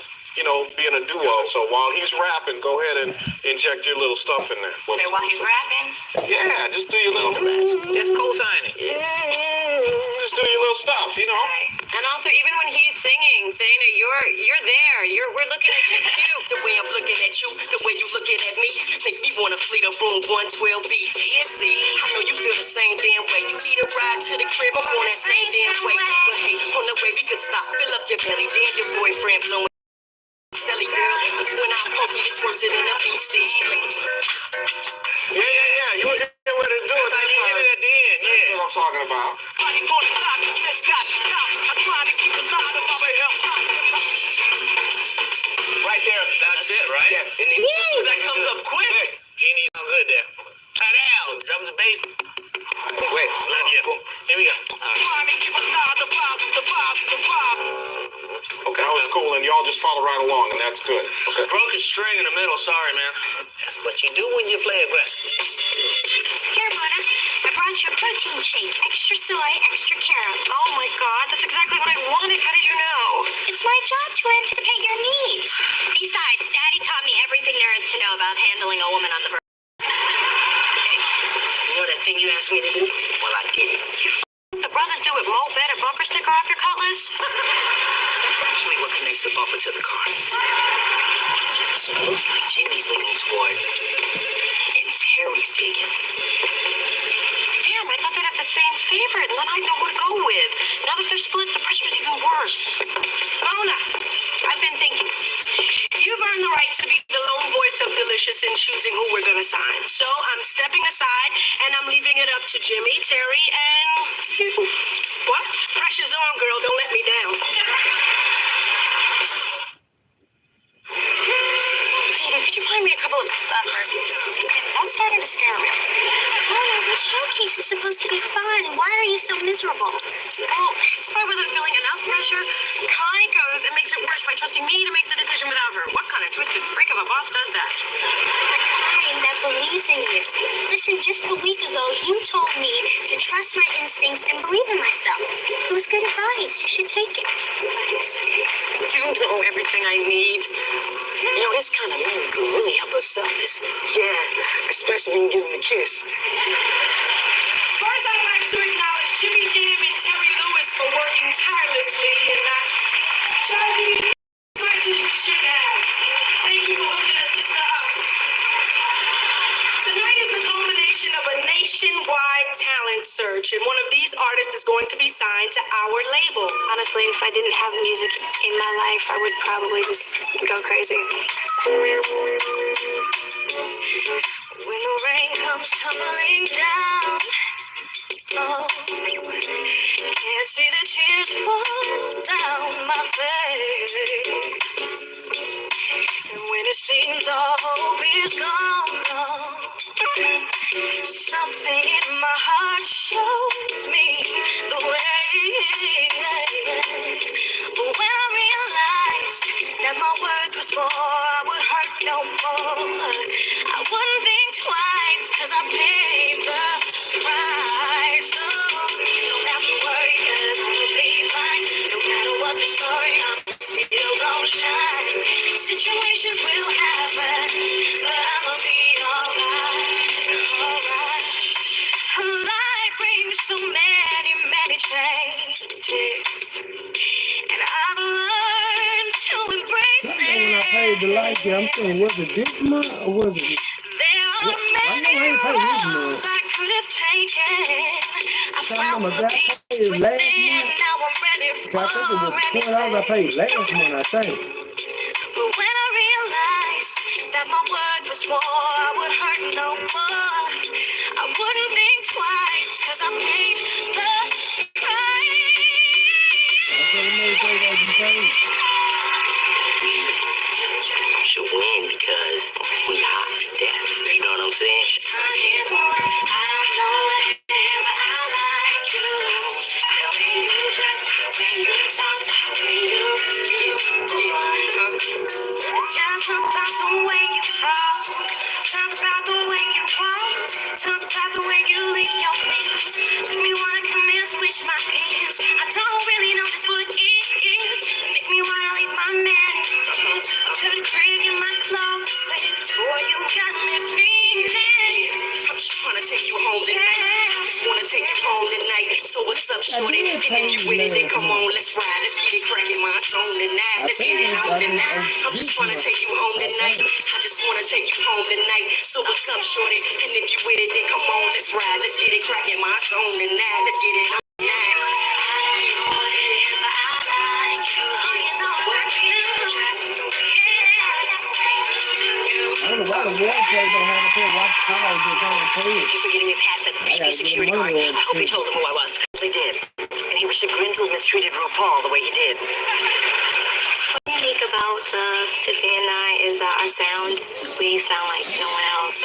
being a duo. So while he's rapping, go ahead and inject your little stuff in there. Okay, while he's rapping. Yeah, just do your little. Just co-signing. Just do your little stuff, Right. And also, even when he's singing, Zayna, you're there. We're looking at you too. The way I'm looking at you, the way you looking at me, make me wanna flee the room 112B. You see, I know you feel the same damn way. You need a ride to the crib, I'm on that same damn way. But hey, on the way we can stop, fill up your belly, then your boyfriend blowing. Sally girl, cause when I'm hungry, it's worse than a beast. She's like, Yeah. You were getting ready to do it. I did it at the end, That's yeah. what I'm talking about. Party for the top, this got to stop. I try to keep a lot of my help. Right there, that's it, right? Yeah. And then that comes up quick. Jeannie, sound good there. Cut out, drums and bass. Wait, love you. Here we go. Trying to keep a lot of the vibe. Okay, that was cool, and y'all just follow right along, and that's good. Okay. Broken string in the middle, sorry, man. That's what you do when you play aggressive. Here, Mona, I brought you a protein shake. Extra soy, extra carrot. Oh my God, that's exactly what I wanted. How did you know? It's my job to anticipate your needs. Besides, Daddy taught me everything there is to know about handling a woman on the verge. You know that thing you asked me to do? Well, I did it. The brothers do it. Mo better bumper sticker off your cutlass. That's actually what connects the bumper to the car. So it looks like Jimmy's leaning toward, and Terry's taking. Damn, I thought they'd have the same favorite, and then I'd know who to go with. Now that they're split, the pressure's even worse. Mona, I've been thinking. You've earned the right to be the lone voice of Delicious in choosing who we're gonna sign. So I'm stepping aside, and I'm leaving it up to Jimmy, Terry, and you. What? Pressure's on, girl. Don't let me down. Dina, could you find me a couple of... That's starting to scare me. Mona, the showcase is supposed to be fun. Why are you so miserable? Well, if I wasn't feeling enough pressure, Kai goes and makes it worse by trusting me to make the decision without her. What kind of twisted freak of a boss does that? The kind that believes in you. Listen, just a week ago, you told me to trust my instincts and believe in myself. It was good advice. You should take it. Thanks. You know everything I need. You know, this kind of man could really help us sell this. Yeah, especially when you give him a kiss. First, I'd like to acknowledge Jimmy Jam and Terry Lewis for working tirelessly and not charging you as much as you should have. Thank you for hooking us this up. Tonight is the culmination of a nationwide talent search research, and one of these artists is going to be signed to our label. Honestly, if I didn't have music in my life, I would probably just go crazy. When the rain comes tumbling down, oh, can't see the tears fall down my face. And when it seems all hope is gone, something in my heart shows me the way. But when I realized that my worth was more, I would hurt no more. I wouldn't think twice, cause I paid the price. So don't have to worry, cause I'll be fine. No matter what the story, I'm still gonna shine. Situations will happen, but I'ma be alright. Life brings so many, many changes, and I've learned to embrace When I paid the light bill, I'm saying, was it this month or was it? There are many roads I could have taken. I found the peace within. Now I'm ready for I think it was $20 I paid last month, I think. But when I realized that my word was more, I would hurt no more. I wouldn't think twice, cause I paid the price. She'll win because we hot to death. You know what I'm saying? I don't know whatever I like you. Tell me you just when you talk, when you it's just about the way you talk, something about the way you walk, something about the way you leave your hands. Make me wanna come and switch my pants. I don't really know just what it is. Make me wanna leave my man to the crib in my clothes. Boy, you got me feeling. I'm just trying to take you home tonight. Just wanna take you home tonight. So what's up, shorty? And if you with it, then come on, let's ride. Let's get it cracking, my song tonight. Let's get it home tonight. I'm just trying to take you home tonight. I just wanna take you home tonight. So what's up, shorty? And if you with it, then come on, let's ride. Let's get it cracking, my song tonight. Let's get it home tonight. I don't know why the wordplay don't have to pay. Watch the cars get down and pay it. Thank you for getting me past that creepy security guard. I hope he told him who I was. He did. And he was chagrined to have mistreated RuPaul the way he did. What's unique about Tiffany and I is our sound. We sound like no one else.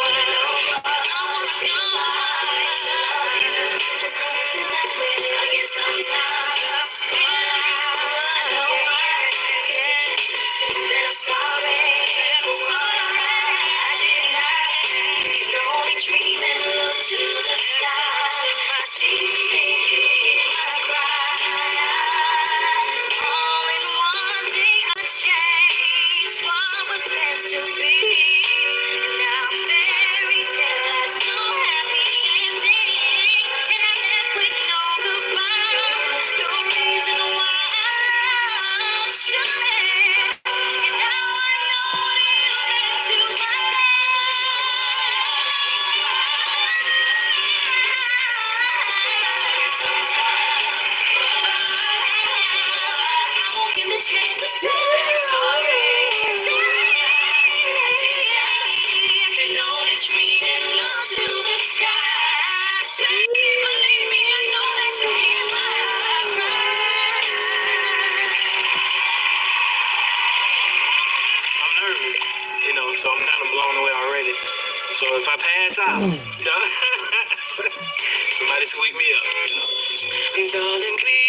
So I'm kind of blown away already. So if I pass out, you know, somebody sweep me up. Darling, we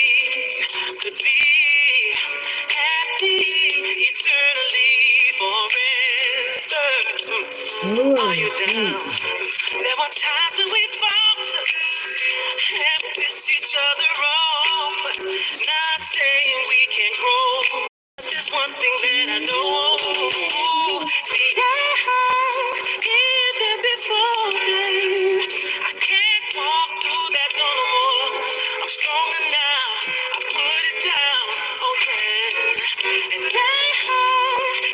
could be happy eternally forever. Are you down? There were times that we fought and pissed each other off. Not saying we can grow. There's one thing that I know. See, I've been there before, babe. I can't walk through that door no more. I'm stronger now. I put it down, okay. And I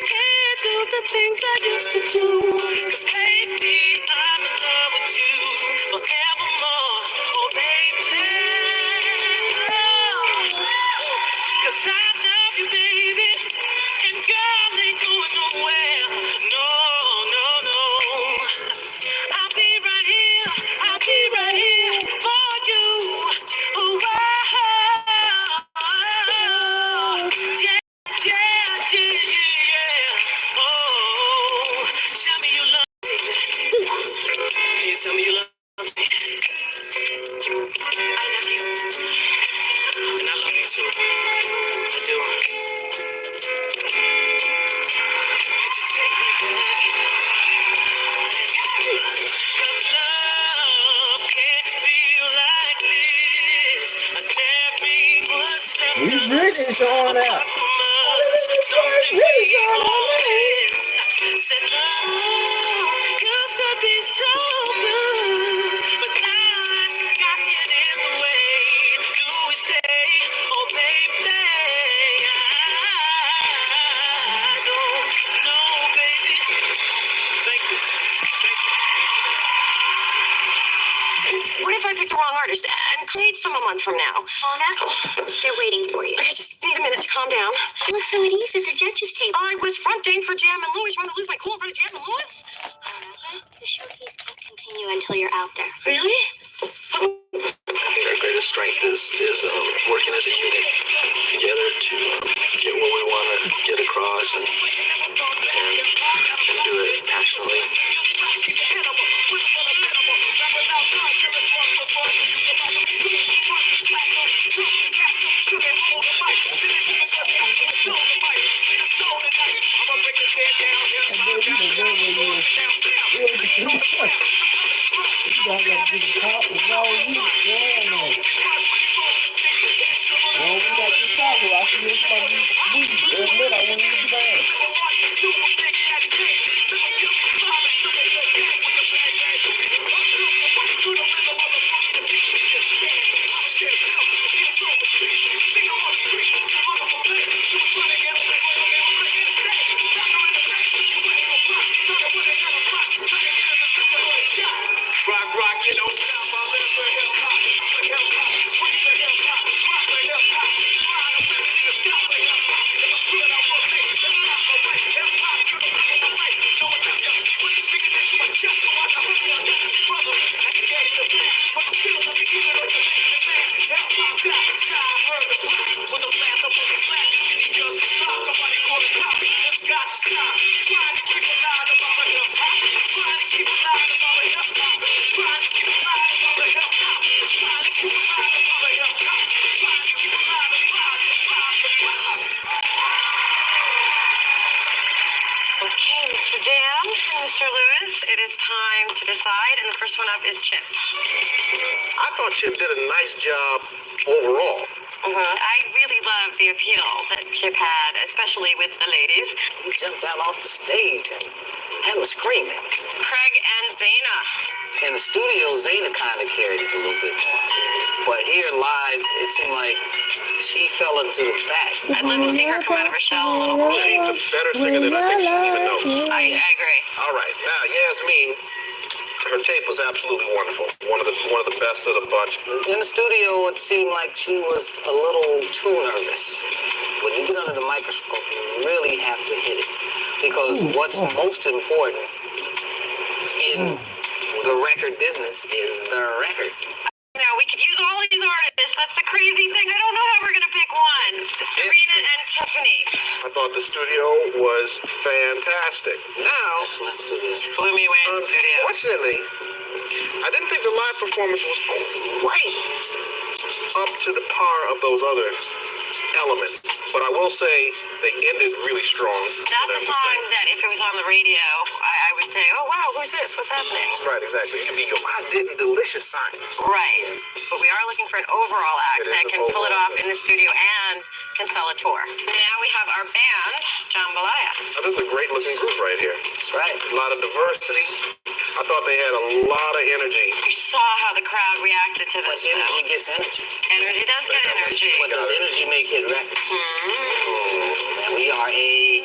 can't do the things I used to do. 'Cause baby, I'm in love with you forevermore. Oh, baby. Sean out. Something we always said love used to be so good, but now it's gotten in the way. Do we stay? Oh, baby, I don't know, baby. Thank you. What if I picked the wrong artist and played some a month from now? Mona, they're waiting for you. I just need a minute to calm down. You look so at ease at the judges' table. I was fronting for Jam and Lewis. Want to lose my cool in front of Jam and Lewis? The showcase can't continue until you're out there. Really? Our greatest strength is working as a unit together to get what we want to get across and do it passionately. Rock, you don't stop. I live for hip hop. Hip hop. We the hip hop. Rock the hip hop. Ride with me, niggas stop the hip hop. If I could, I would make hip hop away. Hip hop, you don't know my life. No one else. Put this nigga into my chest so I can hurt you. Brother, I can get you the back. But still, let me give it on your man. Hip hop, that child heard the slap. Was a blast up on his back. Then he just dropped. Somebody call the cop. This got to stop. Trying to keep it loud about the hip hop. Trying to keep it loud about the hip hop. Trying to keep it loud about the hip hop. Trying to keep it loud about the hip hop. Trying to keep it loud about the hip hop. Okay, Mr. Jam and Mr. Lewis, it is time to decide, and the first one up is Chip. I thought Chip did a nice job overall. I really loved the appeal that Chip had, especially with the ladies. He jumped out off the stage and was screaming. Craig and Zaina. In the studio, Zayna kind of carried it a little bit more. But here live, it seemed like she fell into the back. I'd love to see her come out of her shell a little more. She's a better singer than I think she even knows. I agree. All right, now Yasmin, her tape was absolutely wonderful. One of the best of the bunch. In the studio, it seemed like she was a little too nervous. When you get under the microscope, you really have to hit it. Because what's most important in the record business is the record. Now, we could use all these artists. That's the crazy thing. I don't know how we're going to pick one. Serena and Tiffany. I thought the studio was fantastic. Now, Excellent studio. Blew me away in the studio. unfortunately, I didn't think the live performance was quite up to the par of those other elements. But I will say they ended really strong. That's a song that if it was on the radio, I would say, oh, wow, who's this? What's happening? Right, exactly. It can be your I didn't delicious sign. Right. But we are looking for an overall act It is that an can pull it overall off in the studio and can sell a tour. Now we have our band, Jambalaya. Now, this is a great looking group right here. That's right. A lot of diversity. I thought they had a lot of energy. You saw how the crowd reacted to But this. energy gets energy. Energy does get energy. What does energy make hit records? And we are a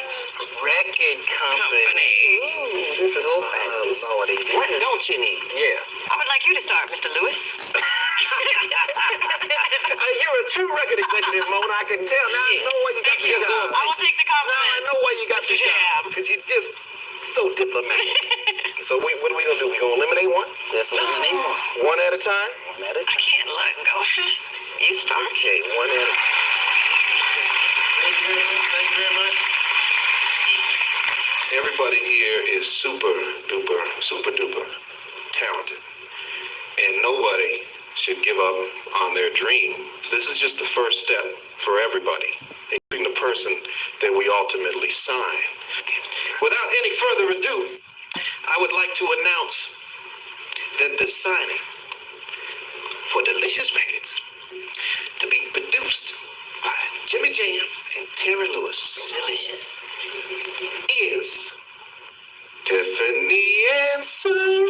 record company. Ooh, this is old fashioned. What don't you need? Yeah. I would like you to start, Mr. Lewis. You're a true record executive, Mona. I can tell. Now I know why you got the job. I will take the Now I compliment. know why you got the job. Because you're just so diplomatic. So what are we going to do? We going to eliminate one? Let's eliminate one. One at a time? One at a I time. can't let go. You start. Okay, one at a time. Thank you very much. Everybody here is super duper talented. And nobody should give up on their dream. This is just the first step for everybody, including the person that we ultimately sign. Without any further ado, I would like to announce that the signing for Delicious Records to be produced by Jimmy Jam and Terry Lewis. Delicious. Is Tiffany and Serena.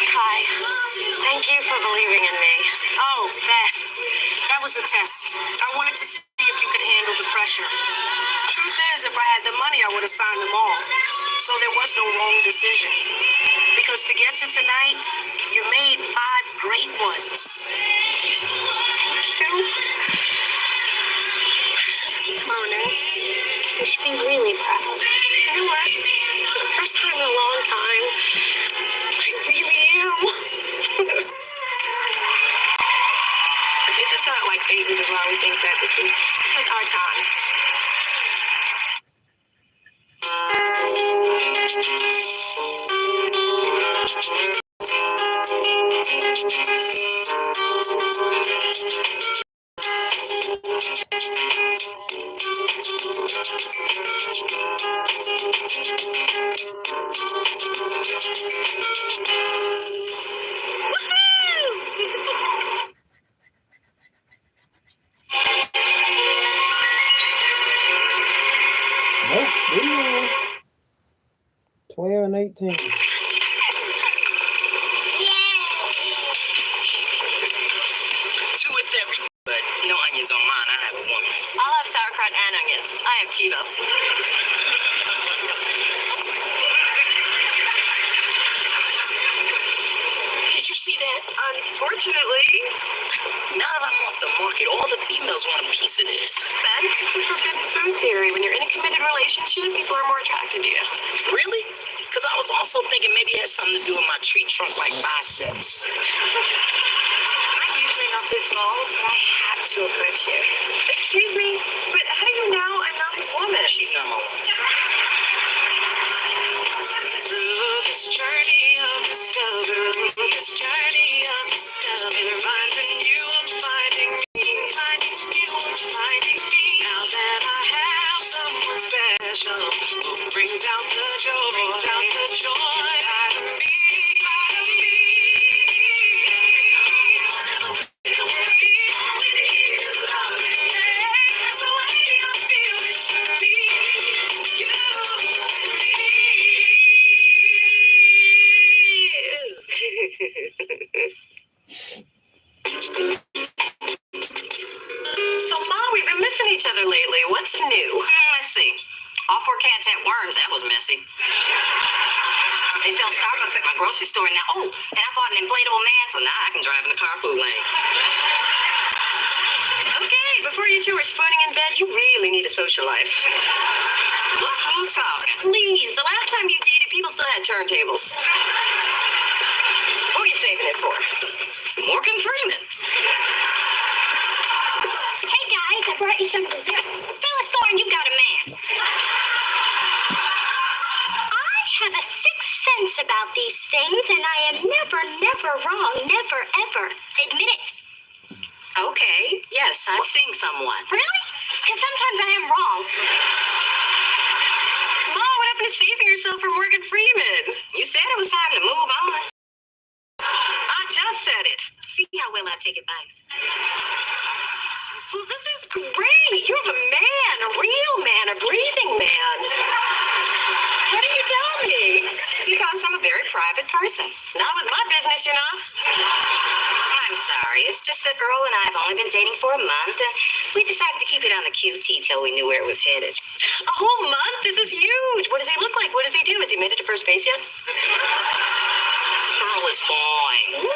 Hi. Thank you for believing in me. Oh, that was a test. I wanted to see if you could handle the pressure. Truth is, if I had the money, I would have signed them all. So there was no wrong decision. Because to get to tonight, you made 5 great ones. Thank you. Mona, you should be really proud. You know what? For the first time in a long time, I really am. It does not like fate, which is why we think that this is our time. Nope, they won. 12 and 18. Two with every, but no onions on mine. I have a woman. I'll have sauerkraut and onions. I have Chivo. Did you see that? Unfortunately, Now that I'm off the market, all the females want a piece of this. that's the forbidden food theory. When you're in a committed relationship, people are more attracted to you. Really? Because I was also thinking maybe it has something to do with my tree trunk-like biceps. I'm usually not this bold, but I have to approach you. Excuse me, but how do you know I'm not his woman? She's not my woman. Through this journey of discovery, finding you, I'm finding me, finding you, I'm finding me. Now that I have someone special who brings out the joy, out of me, out of me. That's the way I feel this journey. You and me. So, Ma, we've been missing each other lately. What's new? Let's see. All 4 cats had worms. That was messy. They sell Starbucks at my grocery store now. Oh, and I bought an inflatable man, so now I can drive in the carpool lane. Okay, before you two are spooning in bed, you really need a social life. Look who's talking. Please, the last time you dated, people still had turntables. What are you saving it for? Morgan Freeman. Hey guys, I brought you some desserts. Phyllis Thorne, you got a man. I have a sixth sense about these things, and I am never wrong. Never, ever. Admit it. Okay. Yes, I'm seeing someone. Really? Because sometimes I am wrong. Ma, what happened to saving yourself for Morgan Freeman? You said it was time to move on. I just said it. See how well I take advice. Well, this is great. You have a man, a real man, a breathing man. How do you tell me? Because I'm a very private person. Not with my business, you know. I'm sorry. It's just that Earl and I have only been dating for a month, and we decided to keep it on the QT till we knew where it was headed. A whole month? This is huge. What does he look like? What does he do? Has he made it to first base yet? Earl is fine.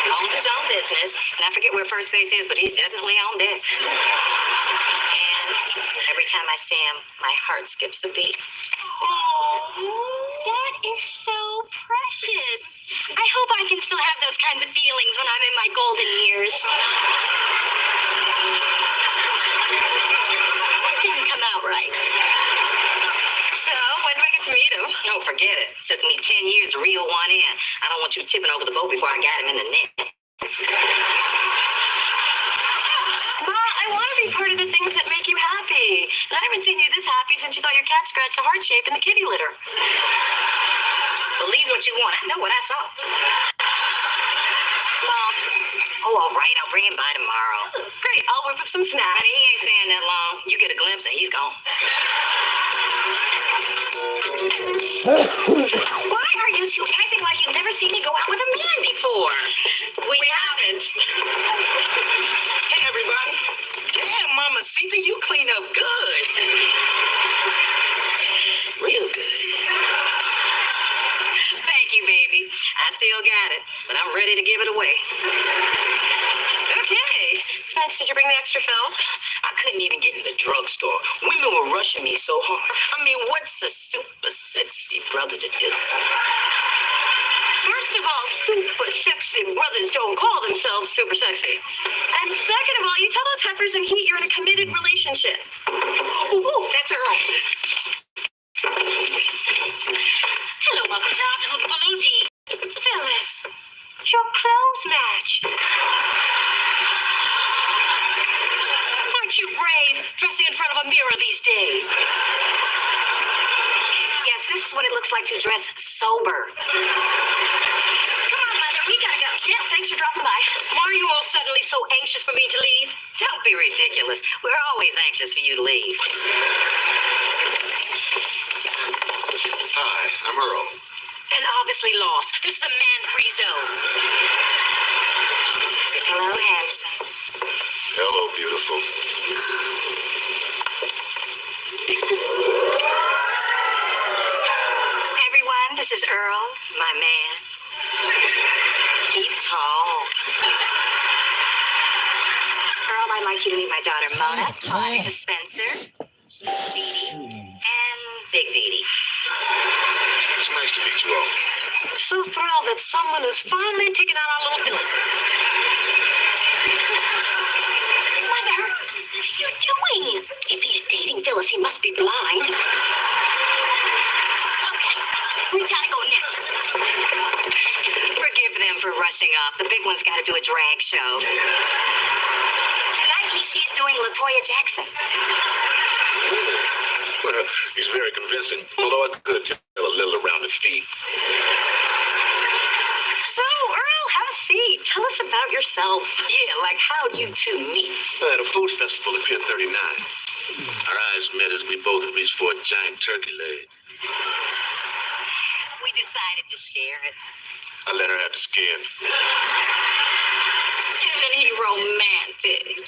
Owns his own business, and I forget where first base is, but he's definitely on deck. And every time I see him, my heart skips a beat. Oh, that is so precious. I hope I can still have those kinds of feelings when I'm in my golden years. That didn't come out right. So, when do I get to meet him? No, forget it. Took me 10 years to reel one in. I don't want you tipping over the boat before I got him in the net. are the things that make you happy. And I haven't seen you this happy since you thought your cat scratched a heart shape in the kitty litter. Believe what you want. I know what I saw. Mom. Oh, all right. I'll bring him by tomorrow. Great. I'll whip up some snacks. Honey, he ain't staying that long. You get a glimpse and he's gone. Why are you two acting like you've never seen me go out with a man before? We haven't. Hey, everybody. Damn, Mama Sita, you clean up good. Real good. Thank you, baby. I still got it, but I'm ready to give it away. Okay. Spence, did you bring the extra film? I couldn't even get in the drugstore. Women were rushing me so hard. I mean, what's a super sexy brother to do? First of all, super sexy brothers don't call themselves super sexy. And second of all, you tell those heifers in heat you're in a committed relationship. Ooh, that's Earl. Hello, Mother Tops. Look, Blue D. Phyllis, your clothes match. Aren't you brave, dressing in front of a mirror these days? Yes, this is what it looks like to dress sober. Come on, Mother, we gotta go. Yeah, thanks for dropping by. Why are you all suddenly so anxious for me to leave? Don't be ridiculous. We're always anxious for you to leave. Hi, I'm Earl. And obviously lost. This is a man-free zone. Hello, handsome. Hello, beautiful. Everyone, this is Earl, my man. He's tall. Earl, I'd like you to meet my daughter, Mona. This is Spencer, Dee Dee, and Big Dee Dee. It's nice to meet you all. So thrilled that someone has finally taken out our little Phyllis. Mother, what are you doing? If he's dating Phyllis, he must be blind. Okay, we gotta go now. Forgive them for rushing up. The big one's got to do a drag show. Tonight, she's doing LaToya Jackson. Well, he's very convincing, although I could tell a little around the feet. So, Earl, have a seat. Tell us about yourself. Yeah, like how'd you two meet? At a food festival at Pier 39. Our eyes met as we both reached for a giant turkey leg. We decided to share it. I let her have the skin. Isn't he romantic?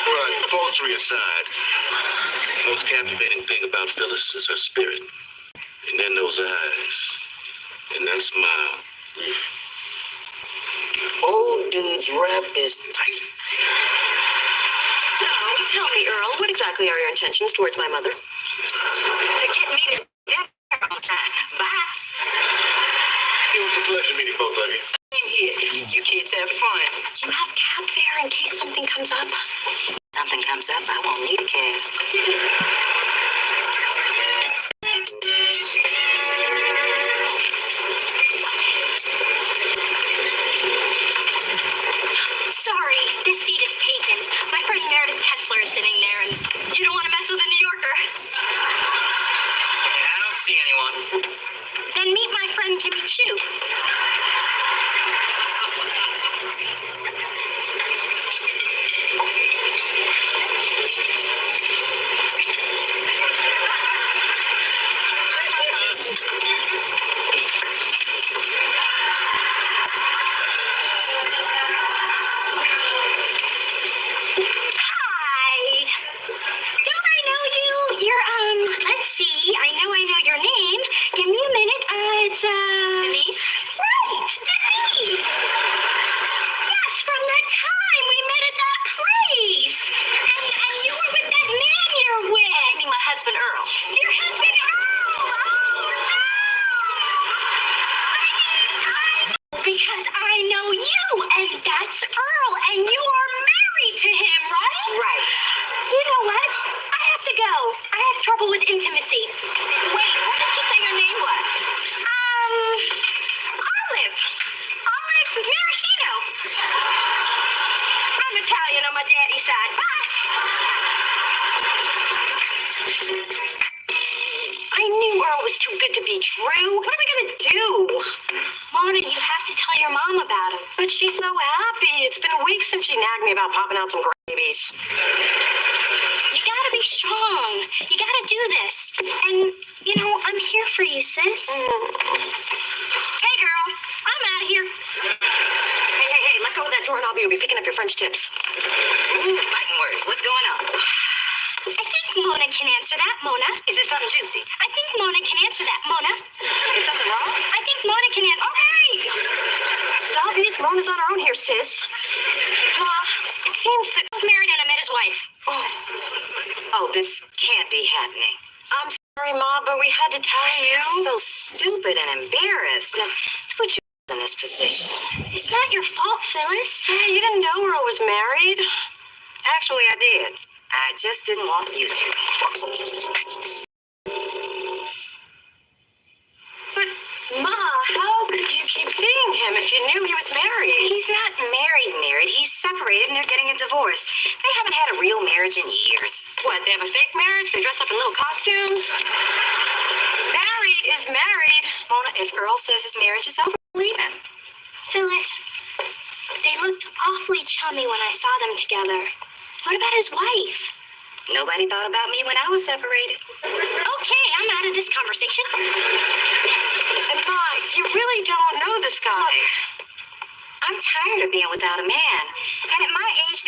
But poultry aside, the most captivating thing about Phyllis is her spirit. And then those eyes. And that smile. Old dude's rap is tight. So, tell me, Earl, what exactly are your intentions towards my mother? To get me to dinner on time. Bye. It was a pleasure meeting both of you. In here. You kids have fun. Do you have cab fare in case something comes up? Something comes up, I won't need a cab. Sorry, this seat is taken. My friend Meredith Kessler is sitting there, and you don't want to mess with a New Yorker. I don't see anyone. Then meet my friend Jimmy Choo. Let's see. I know your name. Give me a minute. It's Denise? Right, Denise. Yes, from the time we met at that place. And you were with that man you're with. I mean, my husband, Earl. Your husband, Earl. Oh, no. Because I know you, and that's Earl, and you are married to him, right? Right. You know what? I have to go. I have trouble with intimacy. Wait, what did you say your name was? Olive. Olive Maraschino. on my daddy's side. Bye. I knew Earl was too good to be true. What are we gonna do? Mona, you have to tell your mom about him. But she's so happy. It's been a week since she nagged me about popping out some babies. You gotta be strong. You gotta do this. And, you know, I'm here for you, sis. Hey, girls. I'm out of here. Hey, let go of that doorknob. You'll be picking up your French tips. Ooh, fighting words. What's going on? I think Mona can answer that, Mona. Is it something juicy? I think Mona can answer that, Mona. Is something wrong? I think Mona can answer. Hey! It's obvious Mona's on her own here, sis. Ma, it seems that He was married and I met his wife. Oh, this can't be happening. I'm sorry, Ma, but we had to tell you. So stupid and embarrassed to put you in this position. It's not your fault, Phyllis. Yeah, you didn't know Earl was married. Actually, I did. I just didn't want you to. But, Ma, how could you keep seeing him if you knew he was married? He's not married. He's separated and they're getting a divorce. They haven't had a real marriage in years. What, they have a fake marriage? They dress up in little costumes? Married is married. Mona, if Earl says his marriage is over, leave him. Phyllis, they looked awfully chummy when I saw them together. What about his wife? Nobody thought about me when I was separated. Okay, I'm out of this conversation. And Ma, you really don't know this guy. I'm tired of being without a man. And at my age,